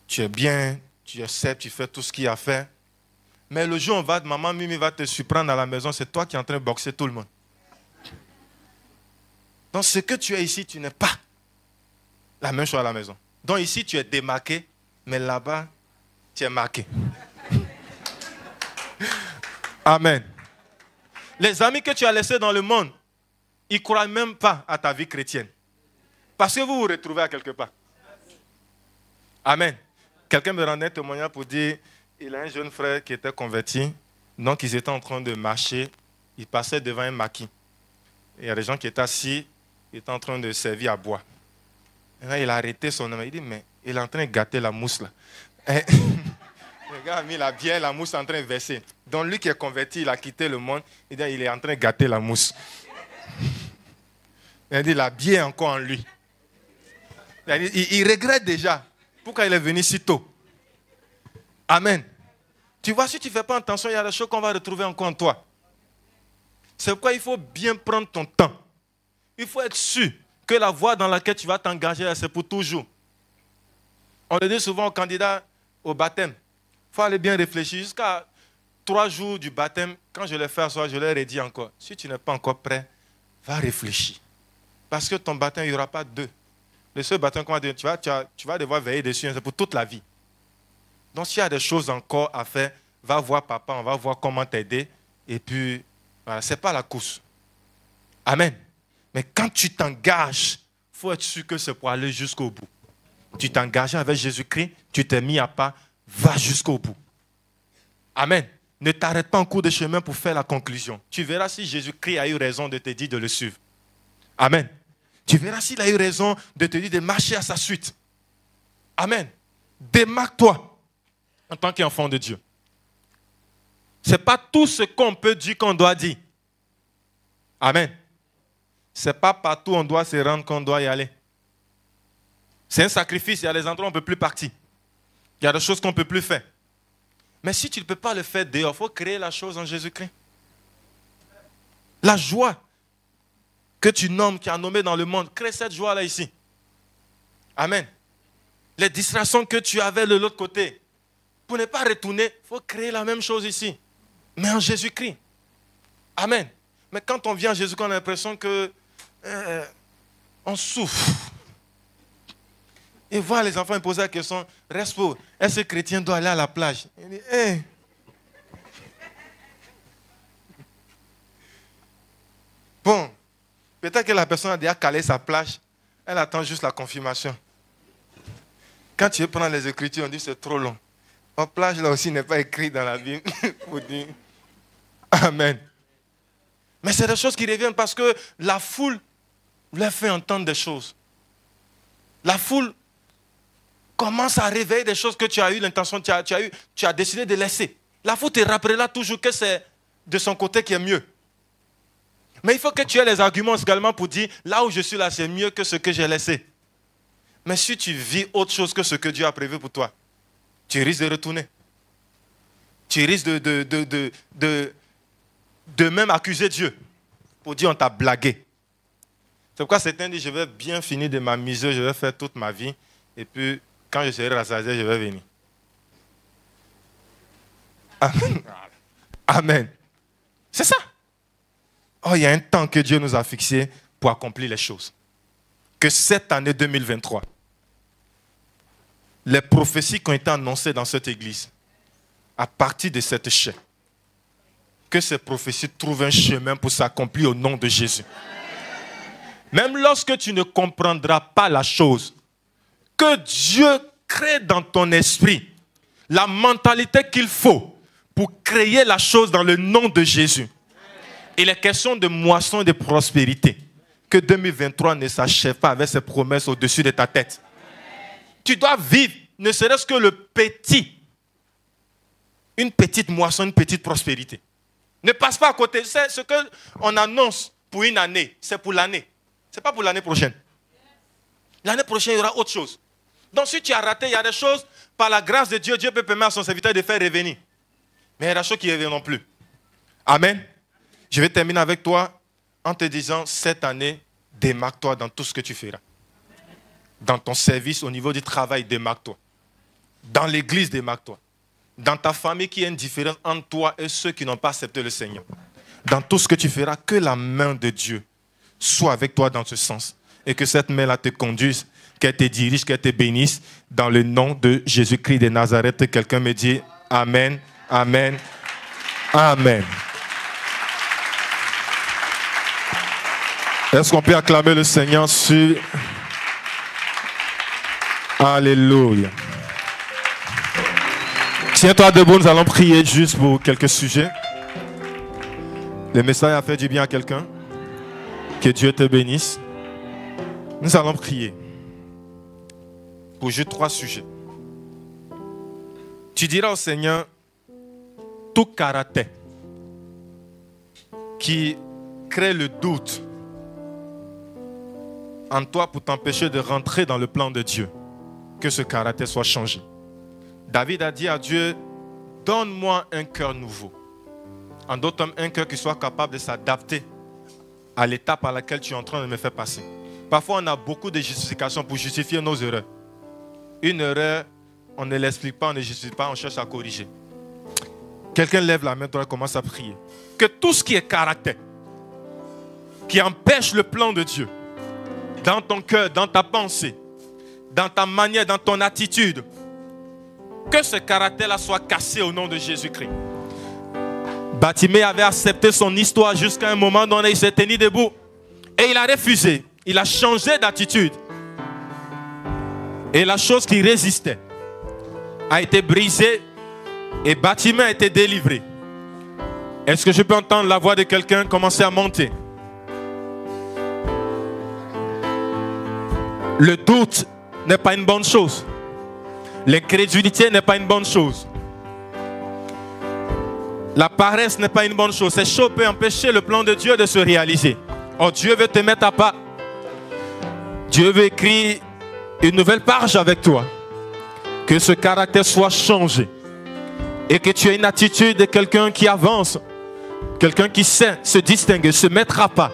tu es bien, tu acceptes, tu fais tout ce qu'il y a à faire. Mais le jour où maman Mimi va te surprendre à la maison, c'est toi qui es en train de boxer tout le monde. Donc ce que tu es ici, tu n'es pas la même chose à la maison. Donc ici, tu es démarqué, mais là-bas, tu es marqué. Amen. Les amis que tu as laissés dans le monde, ils ne croient même pas à ta vie chrétienne. Parce que vous vous retrouvez à quelque part. Amen. Quelqu'un me rendait un témoignage pour dire, il a un jeune frère qui était converti, donc ils étaient en train de marcher, ils passaient devant un maquis. Il y a des gens qui étaient assis, ils étaient en train de servir à boire. Et là, il a arrêté son homme, il dit, mais il est en train de gâter la mousse là. Le gars a mis la bière, la mousse est en train de verser. Donc lui qui est converti, il a quitté le monde, il dit, il est en train de gâter la mousse. Il a dit, la bière est encore en lui. Il regrette déjà. Pourquoi il est venu si tôt? Amen. Tu vois, si tu ne fais pas attention, il y a des choses qu'on va retrouver encore en toi. C'est pourquoi il faut bien prendre ton temps. Il faut être sûr que la voie dans laquelle tu vas t'engager, c'est pour toujours. On le dit souvent aux candidats au baptême. Il faut aller bien réfléchir. Jusqu'à 3 jours du baptême, quand je l'ai fait à soi, je leur ai dit encore, si tu n'es pas encore prêt, va réfléchir. Parce que ton baptême, il n'y aura pas 2. Le seul baptême qu'on va dire, tu vas devoir veiller dessus, c'est pour toute la vie. Donc s'il y a des choses encore à faire, va voir papa, on va voir comment t'aider. Et puis, voilà, ce n'est pas la course. Amen. Mais quand tu t'engages, il faut être sûr que c'est pour aller jusqu'au bout. Tu t'engages avec Jésus-Christ, tu t'es mis à part, va jusqu'au bout. Amen. Ne t'arrête pas en cours de chemin pour faire la conclusion. Tu verras si Jésus-Christ a eu raison de te dire de le suivre. Amen. Tu verras s'il a eu raison de te dire de marcher à sa suite. Amen. Démarque-toi en tant qu'enfant de Dieu. Ce n'est pas tout ce qu'on peut dire qu'on doit dire. Amen. Ce n'est pas partout où on doit se rendre qu'on doit y aller. C'est un sacrifice. Il y a des endroits où on ne peut plus partir. Il y a des choses qu'on ne peut plus faire. Mais si tu ne peux pas le faire dehors, il faut créer la chose en Jésus-Christ. La joie que tu nommes, qui a nommé dans le monde, crée cette joie-là ici. Amen. Les distractions que tu avais de l'autre côté, pour ne pas retourner, il faut créer la même chose ici. Mais en Jésus-Christ. Amen. Mais quand on vient en Jésus-Christ, on a l'impression que on souffre. Et voir les enfants me poser la question, Respo, est-ce que le chrétien doit aller à la plage? Il dit, hey. Bon, peut-être que la personne a déjà calé sa plage, elle attend juste la confirmation. Quand tu prends les Écritures, on dit c'est trop long. La plage là aussi n'est pas écrit dans la Bible pour dire Amen. Mais c'est des choses qui reviennent parce que la foule leur fait entendre des choses. La foule commence à réveiller des choses que tu as eu l'intention, tu as décidé de laisser. La foule te rappellera toujours que c'est de son côté qui est mieux. Mais il faut que tu aies les arguments également pour dire, là où je suis là, c'est mieux que ce que j'ai laissé. Mais si tu vis autre chose que ce que Dieu a prévu pour toi, tu risques de retourner. Tu risques de même accuser Dieu pour dire on t'a blagué. C'est pourquoi certains disent, je vais bien finir de m'amuser, je vais faire toute ma vie, et puis quand je serai rassasié, je vais venir. Amen. Amen. C'est ça. Oh, il y a un temps que Dieu nous a fixé pour accomplir les choses. Que cette année 2023, les prophéties qui ont été annoncées dans cette église, à partir de cette chaîne, que ces prophéties trouvent un chemin pour s'accomplir au nom de Jésus. Même lorsque tu ne comprendras pas la chose, que Dieu crée dans ton esprit la mentalité qu'il faut pour créer la chose dans le nom de Jésus. Il est question de moisson et de prospérité. Que 2023 ne s'achève pas avec ces promesses au-dessus de ta tête. Tu dois vivre, ne serait-ce que le petit. Une petite moisson, une petite prospérité. Ne passe pas à côté. C'est ce qu'on annonce pour une année. C'est pour l'année. Ce n'est pas pour l'année prochaine. L'année prochaine, il y aura autre chose. Donc si tu as raté, il y a des choses, par la grâce de Dieu, Dieu peut permettre à son serviteur de faire revenir. Mais il y a des choses qui ne reviennent plus. Amen. Je vais terminer avec toi en te disant, cette année, démarque-toi dans tout ce que tu feras. Dans ton service, au niveau du travail, démarque-toi. Dans l'église, démarque-toi. Dans ta famille, qu'il y ait une différence entre toi et ceux qui n'ont pas accepté le Seigneur. Dans tout ce que tu feras, que la main de Dieu soit avec toi dans ce sens. Et que cette main-là te conduise, qu'elle te dirige, qu'elle te bénisse. Dans le nom de Jésus-Christ de Nazareth, quelqu'un me dit Amen, Amen, Amen. Est-ce qu'on peut acclamer le Seigneur sur... Alléluia. Tiens-toi debout, nous allons prier juste pour quelques sujets. Le message a fait du bien à quelqu'un. Que Dieu te bénisse. Nous allons prier pour juste 3 sujets. Tu diras au Seigneur tout caractère qui crée le doute en toi pour t'empêcher de rentrer dans le plan de Dieu. Que ce caractère soit changé. David a dit à Dieu, donne-moi un cœur nouveau. En d'autres termes, un cœur qui soit capable de s'adapter à l'étape à laquelle tu es en train de me faire passer. Parfois, on a beaucoup de justifications pour justifier nos erreurs. Une erreur, on ne l'explique pas, on ne justifie pas, on cherche à corriger. Quelqu'un lève la main, toi, commence à prier. Que tout ce qui est caractère, qui empêche le plan de Dieu, dans ton cœur, dans ta pensée, dans ta manière, dans ton attitude, que ce caractère-là soit cassé au nom de Jésus-Christ. Bartimée avait accepté son histoire jusqu'à un moment donné, il s'est tenu debout et il a refusé. Il a changé d'attitude. Et la chose qui résistait a été brisée et Bartimée a été délivré. Est-ce que je peux entendre la voix de quelqu'un commencer à monter? Le doute n'est pas une bonne chose. L'incrédulité n'est pas une bonne chose. La paresse n'est pas une bonne chose. Ces choses peuvent empêcher le plan de Dieu de se réaliser. Oh, Dieu veut te mettre à part. Dieu veut écrire une nouvelle page avec toi. Que ce caractère soit changé. Et que tu aies une attitude de quelqu'un qui avance. Quelqu'un qui sait se distinguer, se mettre à part.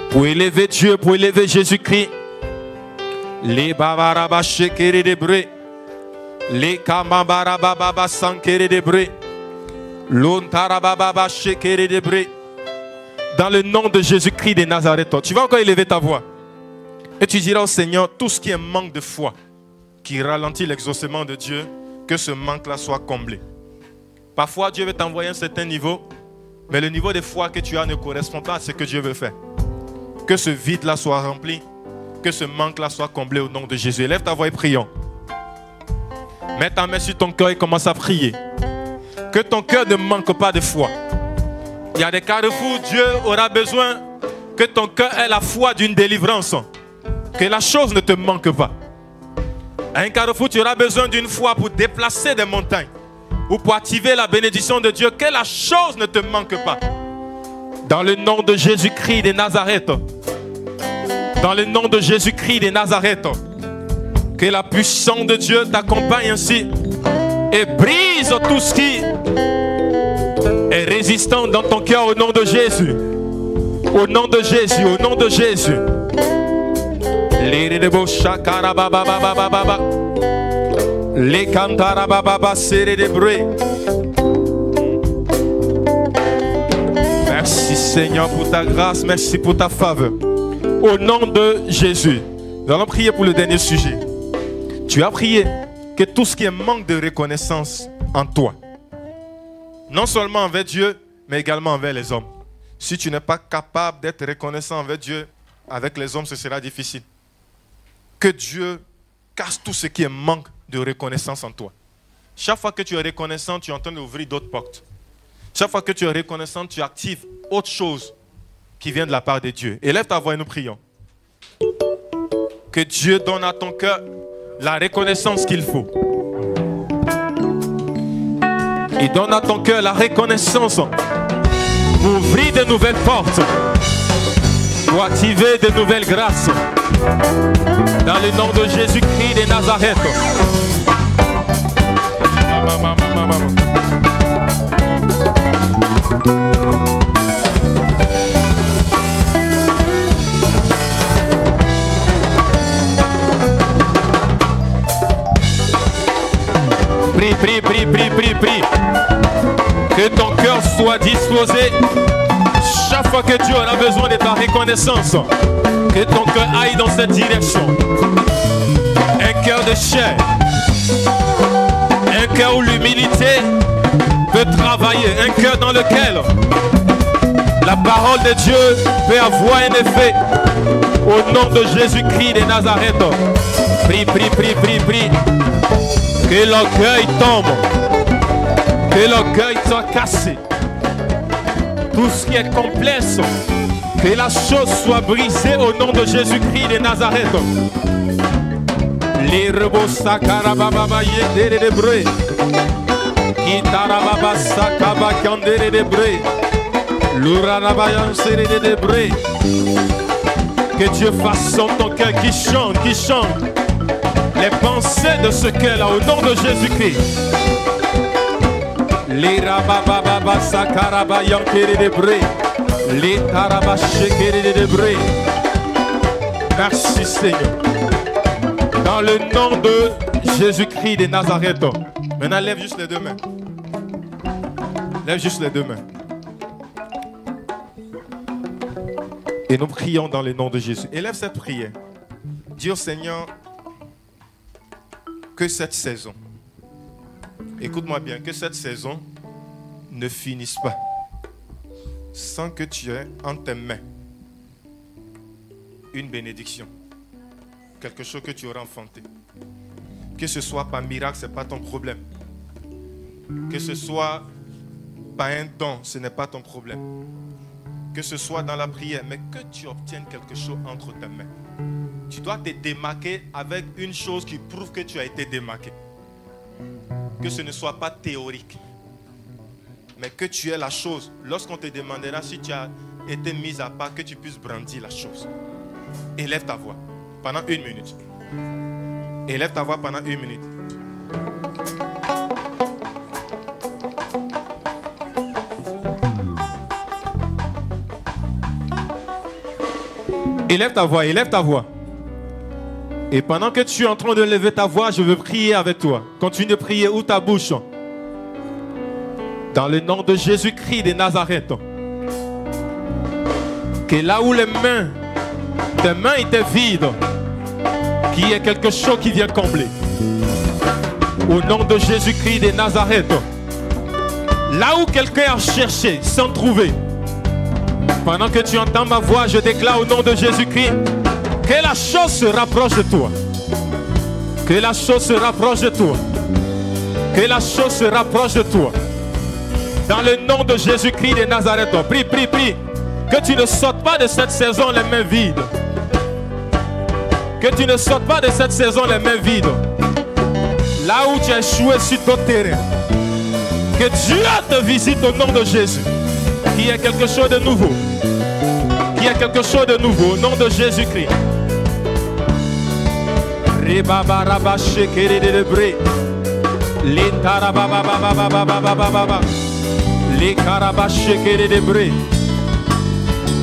Pour élever Dieu, pour élever Jésus-Christ. Les babaraba shekere de bré. Les kamambarababa sankere de bré. L'ontarababa shekere de bré. Dans le nom de Jésus-Christ de Nazareth, tu vas encore élever ta voix. Et tu diras au Seigneur, tout ce qui est manque de foi, qui ralentit l'exaucement de Dieu, que ce manque-là soit comblé. Parfois, Dieu veut t'envoyer à un certain niveau, mais le niveau de foi que tu as ne correspond pas à ce que Dieu veut faire. Que ce vide-là soit rempli, que ce manque-là soit comblé au nom de Jésus. Élève ta voix et prions. Mets ta main sur ton cœur et commence à prier. Que ton cœur ne manque pas de foi. Il y a des carrefours, Dieu aura besoin que ton cœur ait la foi d'une délivrance. Que la chose ne te manque pas. À un carrefour, tu auras besoin d'une foi pour déplacer des montagnes ou pour activer la bénédiction de Dieu. Que la chose ne te manque pas. Dans le nom de Jésus-Christ de Nazareth. Dans le nom de Jésus-Christ de Nazareth. Que la puissance de Dieu t'accompagne ainsi et brise tout ce qui est résistant dans ton cœur au nom de Jésus. Au nom de Jésus, au nom de Jésus. Les cantarababa serré de bruit. Merci Seigneur pour ta grâce, merci pour ta faveur. Au nom de Jésus, nous allons prier pour le dernier sujet. Tu as prié que tout ce qui est manque de reconnaissance en toi, non seulement envers Dieu, mais également envers les hommes. Si tu n'es pas capable d'être reconnaissant envers Dieu, avec les hommes, ce sera difficile. Que Dieu casse tout ce qui est manque de reconnaissance en toi. Chaque fois que tu es reconnaissant, tu es en train d'ouvrir d'autres portes. Chaque fois que tu es reconnaissant, tu actives autre chose qui vient de la part de Dieu. Élève ta voix et nous prions. Que Dieu donne à ton cœur la reconnaissance qu'il faut. Il donne à ton cœur la reconnaissance pour ouvrir de nouvelles portes, pour activer de nouvelles grâces. Dans le nom de Jésus-Christ de Nazareth. Prie. Que ton cœur soit disposé chaque fois que Dieu aura besoin de ta reconnaissance. Que ton cœur aille dans cette direction. Un cœur de chair. Un cœur où l'humilité peut travailler. Un cœur dans lequel la parole de Dieu peut avoir un effet. Au nom de Jésus-Christ de Nazareth. Prie. Que l'orgueil tombe. Que l'orgueil soit cassé. Tout ce qui est complexe, que la chose soit brisée au nom de Jésus-Christ de Nazareth. Les rebos sakarababa yedere de bre. Kitarababa sakaba kandere de bre. L'uranabayan serede de bre. Que Dieu façonne ton cœur qui chante les pensées de ce cœur-là au nom de Jésus-Christ. Les rabababa sakaraba yankere de bre. Les tarabashekere de bre. Merci Seigneur. Dans le nom de Jésus-Christ de Nazareth. Maintenant lève juste les deux mains. Lève juste les deux mains. Et nous prions dans le nom de Jésus. Élève cette prière. Dis au Seigneur que cette saison, écoute-moi bien, que cette saison ne finisse pas sans que tu aies en tes mains une bénédiction. Quelque chose que tu auras enfanté. Que ce soit par miracle, ce n'est pas ton problème. Que ce soit par un don, ce n'est pas ton problème. Que ce soit dans la prière, mais que tu obtiennes quelque chose entre tes mains. Tu dois te démarquer avec une chose qui prouve que tu as été démarqué. Que ce ne soit pas théorique, mais que tu aies la chose. Lorsqu'on te demandera si tu as été mis à part, que tu puisses brandir la chose. Élève ta voix pendant 1 minute. Élève ta voix pendant 1 minute. Élève ta voix, élève ta voix. Et pendant que tu es en train de lever ta voix, je veux prier avec toi. Continue de prier, ouvre ta bouche. Dans le nom de Jésus-Christ de Nazareth. Que là où tes mains étaient vides, qu'il y ait quelque chose qui vient combler. Au nom de Jésus-Christ de Nazareth. Là où quelqu'un a cherché sans trouver. Pendant que tu entends ma voix, je déclare au nom de Jésus-Christ que la chose se rapproche de toi. Que la chose se rapproche de toi. Que la chose se rapproche de toi. Dans le nom de Jésus-Christ de Nazareth. Prie, prie, prie. Que tu ne sortes pas de cette saison les mains vides. Que tu ne sortes pas de cette saison les mains vides. Là où tu as échoué sur ton terrain. Que Dieu te visite au nom de Jésus. Qu'il y ait quelque chose de nouveau. Qu'il y ait quelque chose de nouveau au nom de Jésus-Christ.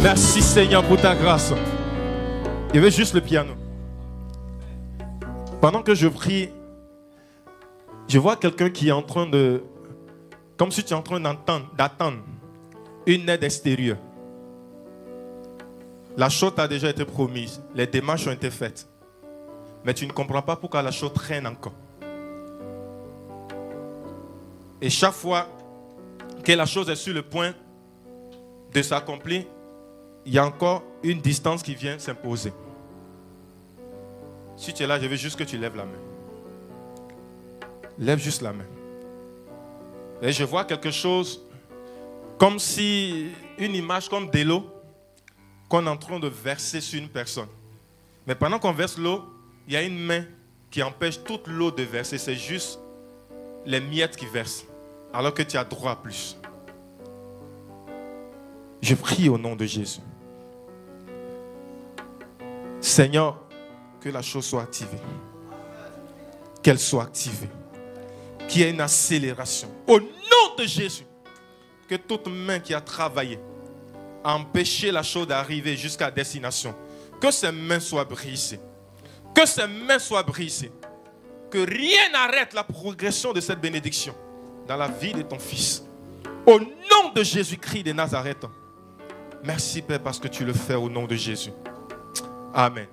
Merci Seigneur pour ta grâce. Il veut juste le piano. Pendant que je prie, je vois quelqu'un qui est en train de... Comme si tu es en train d'attendre une aide extérieure. La chose a déjà été promise. Les démarches ont été faites. Mais tu ne comprends pas pourquoi la chose traîne encore. Et chaque fois que la chose est sur le point de s'accomplir, il y a encore une distance qui vient s'imposer. Si tu es là, je veux juste que tu lèves la main. Lève juste la main. Et je vois quelque chose comme si une image comme de l'eau qu'on est en train de verser sur une personne. Mais pendant qu'on verse l'eau, il y a une main qui empêche toute l'eau de verser. C'est juste les miettes qui versent. Alors que tu as droit à plus. Je prie au nom de Jésus. Seigneur, que la chose soit activée. Qu'elle soit activée. Qu'il y ait une accélération. Au nom de Jésus. Que toute main qui a travaillé à empêcher la chose d'arriver jusqu'à destination, que ces mains soient brisées. Que ces mains soient brisées. Que rien n'arrête la progression de cette bénédiction dans la vie de ton fils. Au nom de Jésus-Christ de Nazareth. Merci Père parce que tu le fais au nom de Jésus. Amen.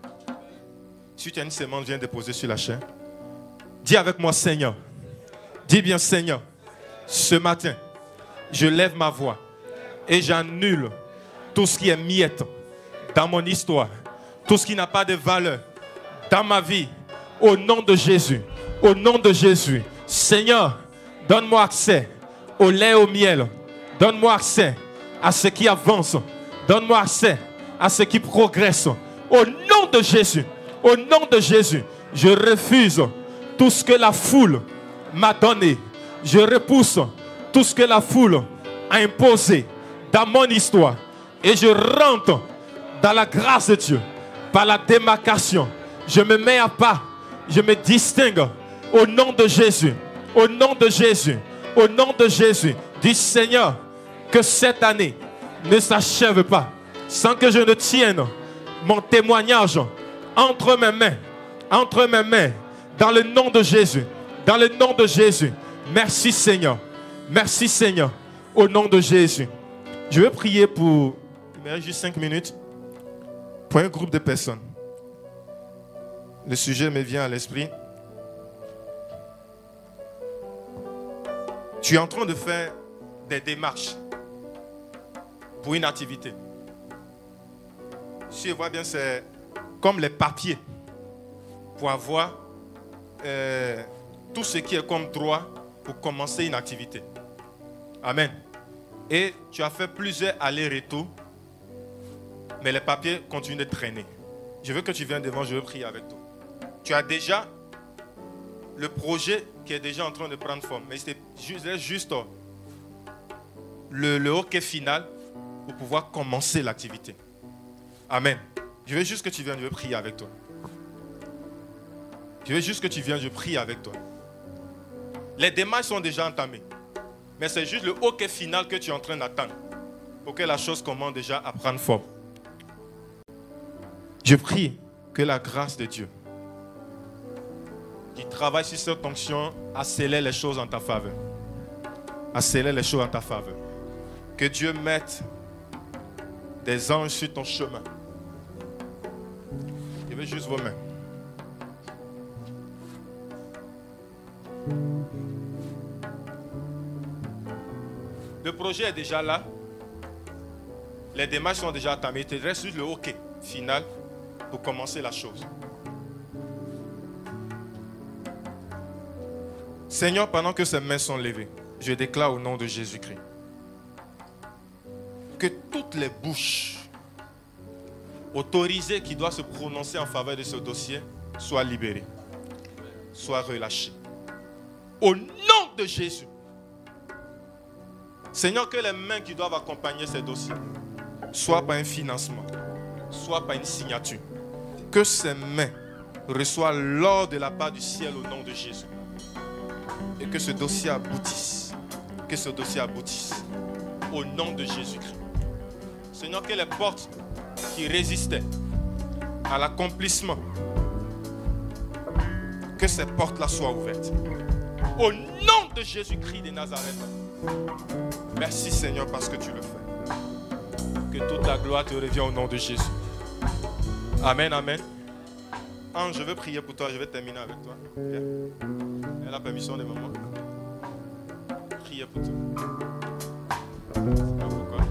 Si tu as une sémence, viens déposer sur la chair. Dis avec moi Seigneur. Dis bien Seigneur. Ce matin, je lève ma voix et j'annule tout ce qui est miette dans mon histoire. Tout ce qui n'a pas de valeur dans ma vie. Au nom de Jésus. Au nom de Jésus. Seigneur, donne-moi accès au lait et au miel. Donne-moi accès à ce qui avance. Donne-moi accès à ce qui progresse. Au nom de Jésus. Au nom de Jésus. Je refuse tout ce que la foule m'a donné. Je repousse tout ce que la foule a imposé dans mon histoire. Et je rentre dans la grâce de Dieu. Par la démarcation. Je me mets à part. Je me distingue. Au nom de Jésus. Au nom de Jésus. Au nom de Jésus. Dis Seigneur, que cette année ne s'achève pas sans que je ne tienne mon témoignage entre mes mains. Entre mes mains. Dans le nom de Jésus. Dans le nom de Jésus. Merci Seigneur. Merci Seigneur. Au nom de Jésus. Je vais prier pour... Il me reste juste 5 minutes. Pour un groupe de personnes. Le sujet me vient à l'esprit. Tu es en train de faire des démarches pour une activité. Si je vois bien, c'est comme les papiers pour avoir tout ce qui est comme droit pour commencer une activité. Amen. Et tu as fait plusieurs allers-retours, mais les papiers continuent de traîner. Je veux que tu viennes devant, je veux prier avec toi. Tu as déjà le projet qui est déjà en train de prendre forme, mais c'est juste le hockey final pour pouvoir commencer l'activité. Amen. Je veux juste que tu viennes, je veux prier avec toi. Je veux juste que tu viennes, je prie avec toi. Les démarches sont déjà entamées, mais c'est juste le hockey final que tu es en train d'attendre pour que la chose commence déjà à prendre forme. Je prie que la grâce de Dieu qui travaille sur cette onction accélère les choses en ta faveur. Accélère les choses en ta faveur. Que Dieu mette des anges sur ton chemin. Je veux juste vos mains. Le projet est déjà là. Les démarches sont déjà entamées. Il te reste juste le hockey final pour commencer la chose. Seigneur, pendant que ces mains sont levées, je déclare au nom de Jésus-Christ que toutes les bouches autorisées qui doivent se prononcer en faveur de ce dossier soient libérées, soient relâchées. Au nom de Jésus. Seigneur, que les mains qui doivent accompagner ces dossiers, soit par un financement, soit par une signature, que ces mains reçoivent l'ordre de la part du ciel au nom de Jésus. Et que ce dossier aboutisse. Que ce dossier aboutisse. Au nom de Jésus-Christ. Seigneur, que les portes qui résistaient à l'accomplissement, que ces portes-là soient ouvertes. Au nom de Jésus-Christ de Nazareth. Merci Seigneur parce que tu le fais. Que toute la gloire te revienne au nom de Jésus. Amen, amen. Ange, je veux prier pour toi, je vais terminer avec toi. Viens. La permission de maman. Priez pour toi. Pourquoi?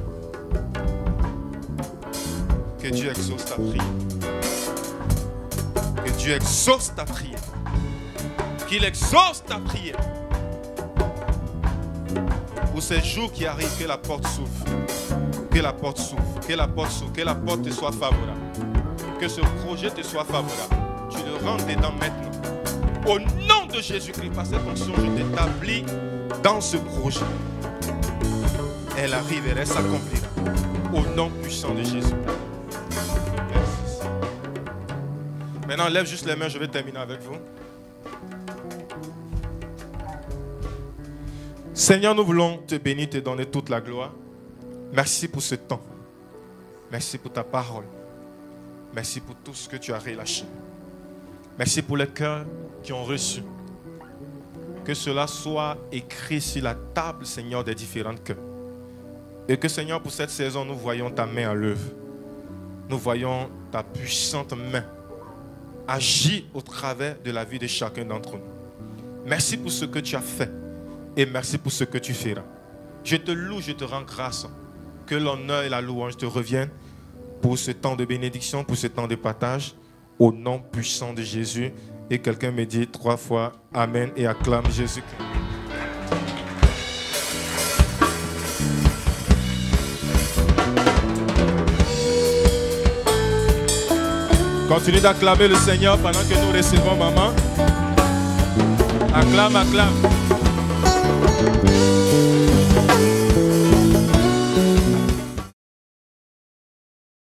Que Dieu exauce ta prière. Que Dieu exauce ta prière. Qu'il exauce ta prière. Pour ces jours qui arrivent, que la porte s'ouvre. Que la porte s'ouvre. Que la porte s'ouvre. Que la porte te soit favorable. Que ce projet te soit favorable. Tu le rentres dedans maintenant. Au nom de Jésus-Christ, par cette fonction, je t'établis dans ce projet. Elle arrive et elle s'accomplira. Au nom puissant de Jésus. Merci. Maintenant, lève juste les mains, je vais terminer avec vous. Seigneur, nous voulons te bénir, te donner toute la gloire. Merci pour ce temps. Merci pour ta parole. Merci pour tout ce que tu as relâché. Merci pour les cœurs qui ont reçu. Que cela soit écrit sur la table, Seigneur, des différents cœurs. Et que, Seigneur, pour cette saison, nous voyons ta main à l'œuvre. Nous voyons ta puissante main agir au travers de la vie de chacun d'entre nous. Merci pour ce que tu as fait et merci pour ce que tu feras. Je te loue, je te rends grâce. Que l'honneur et la louange te reviennent pour ce temps de bénédiction, pour ce temps de partage. Au nom puissant de Jésus Et quelqu'un me dit 3 fois Amen et acclame Jésus-Christ. Continue d'acclamer le Seigneur pendant que nous recevons maman. Acclame, acclame.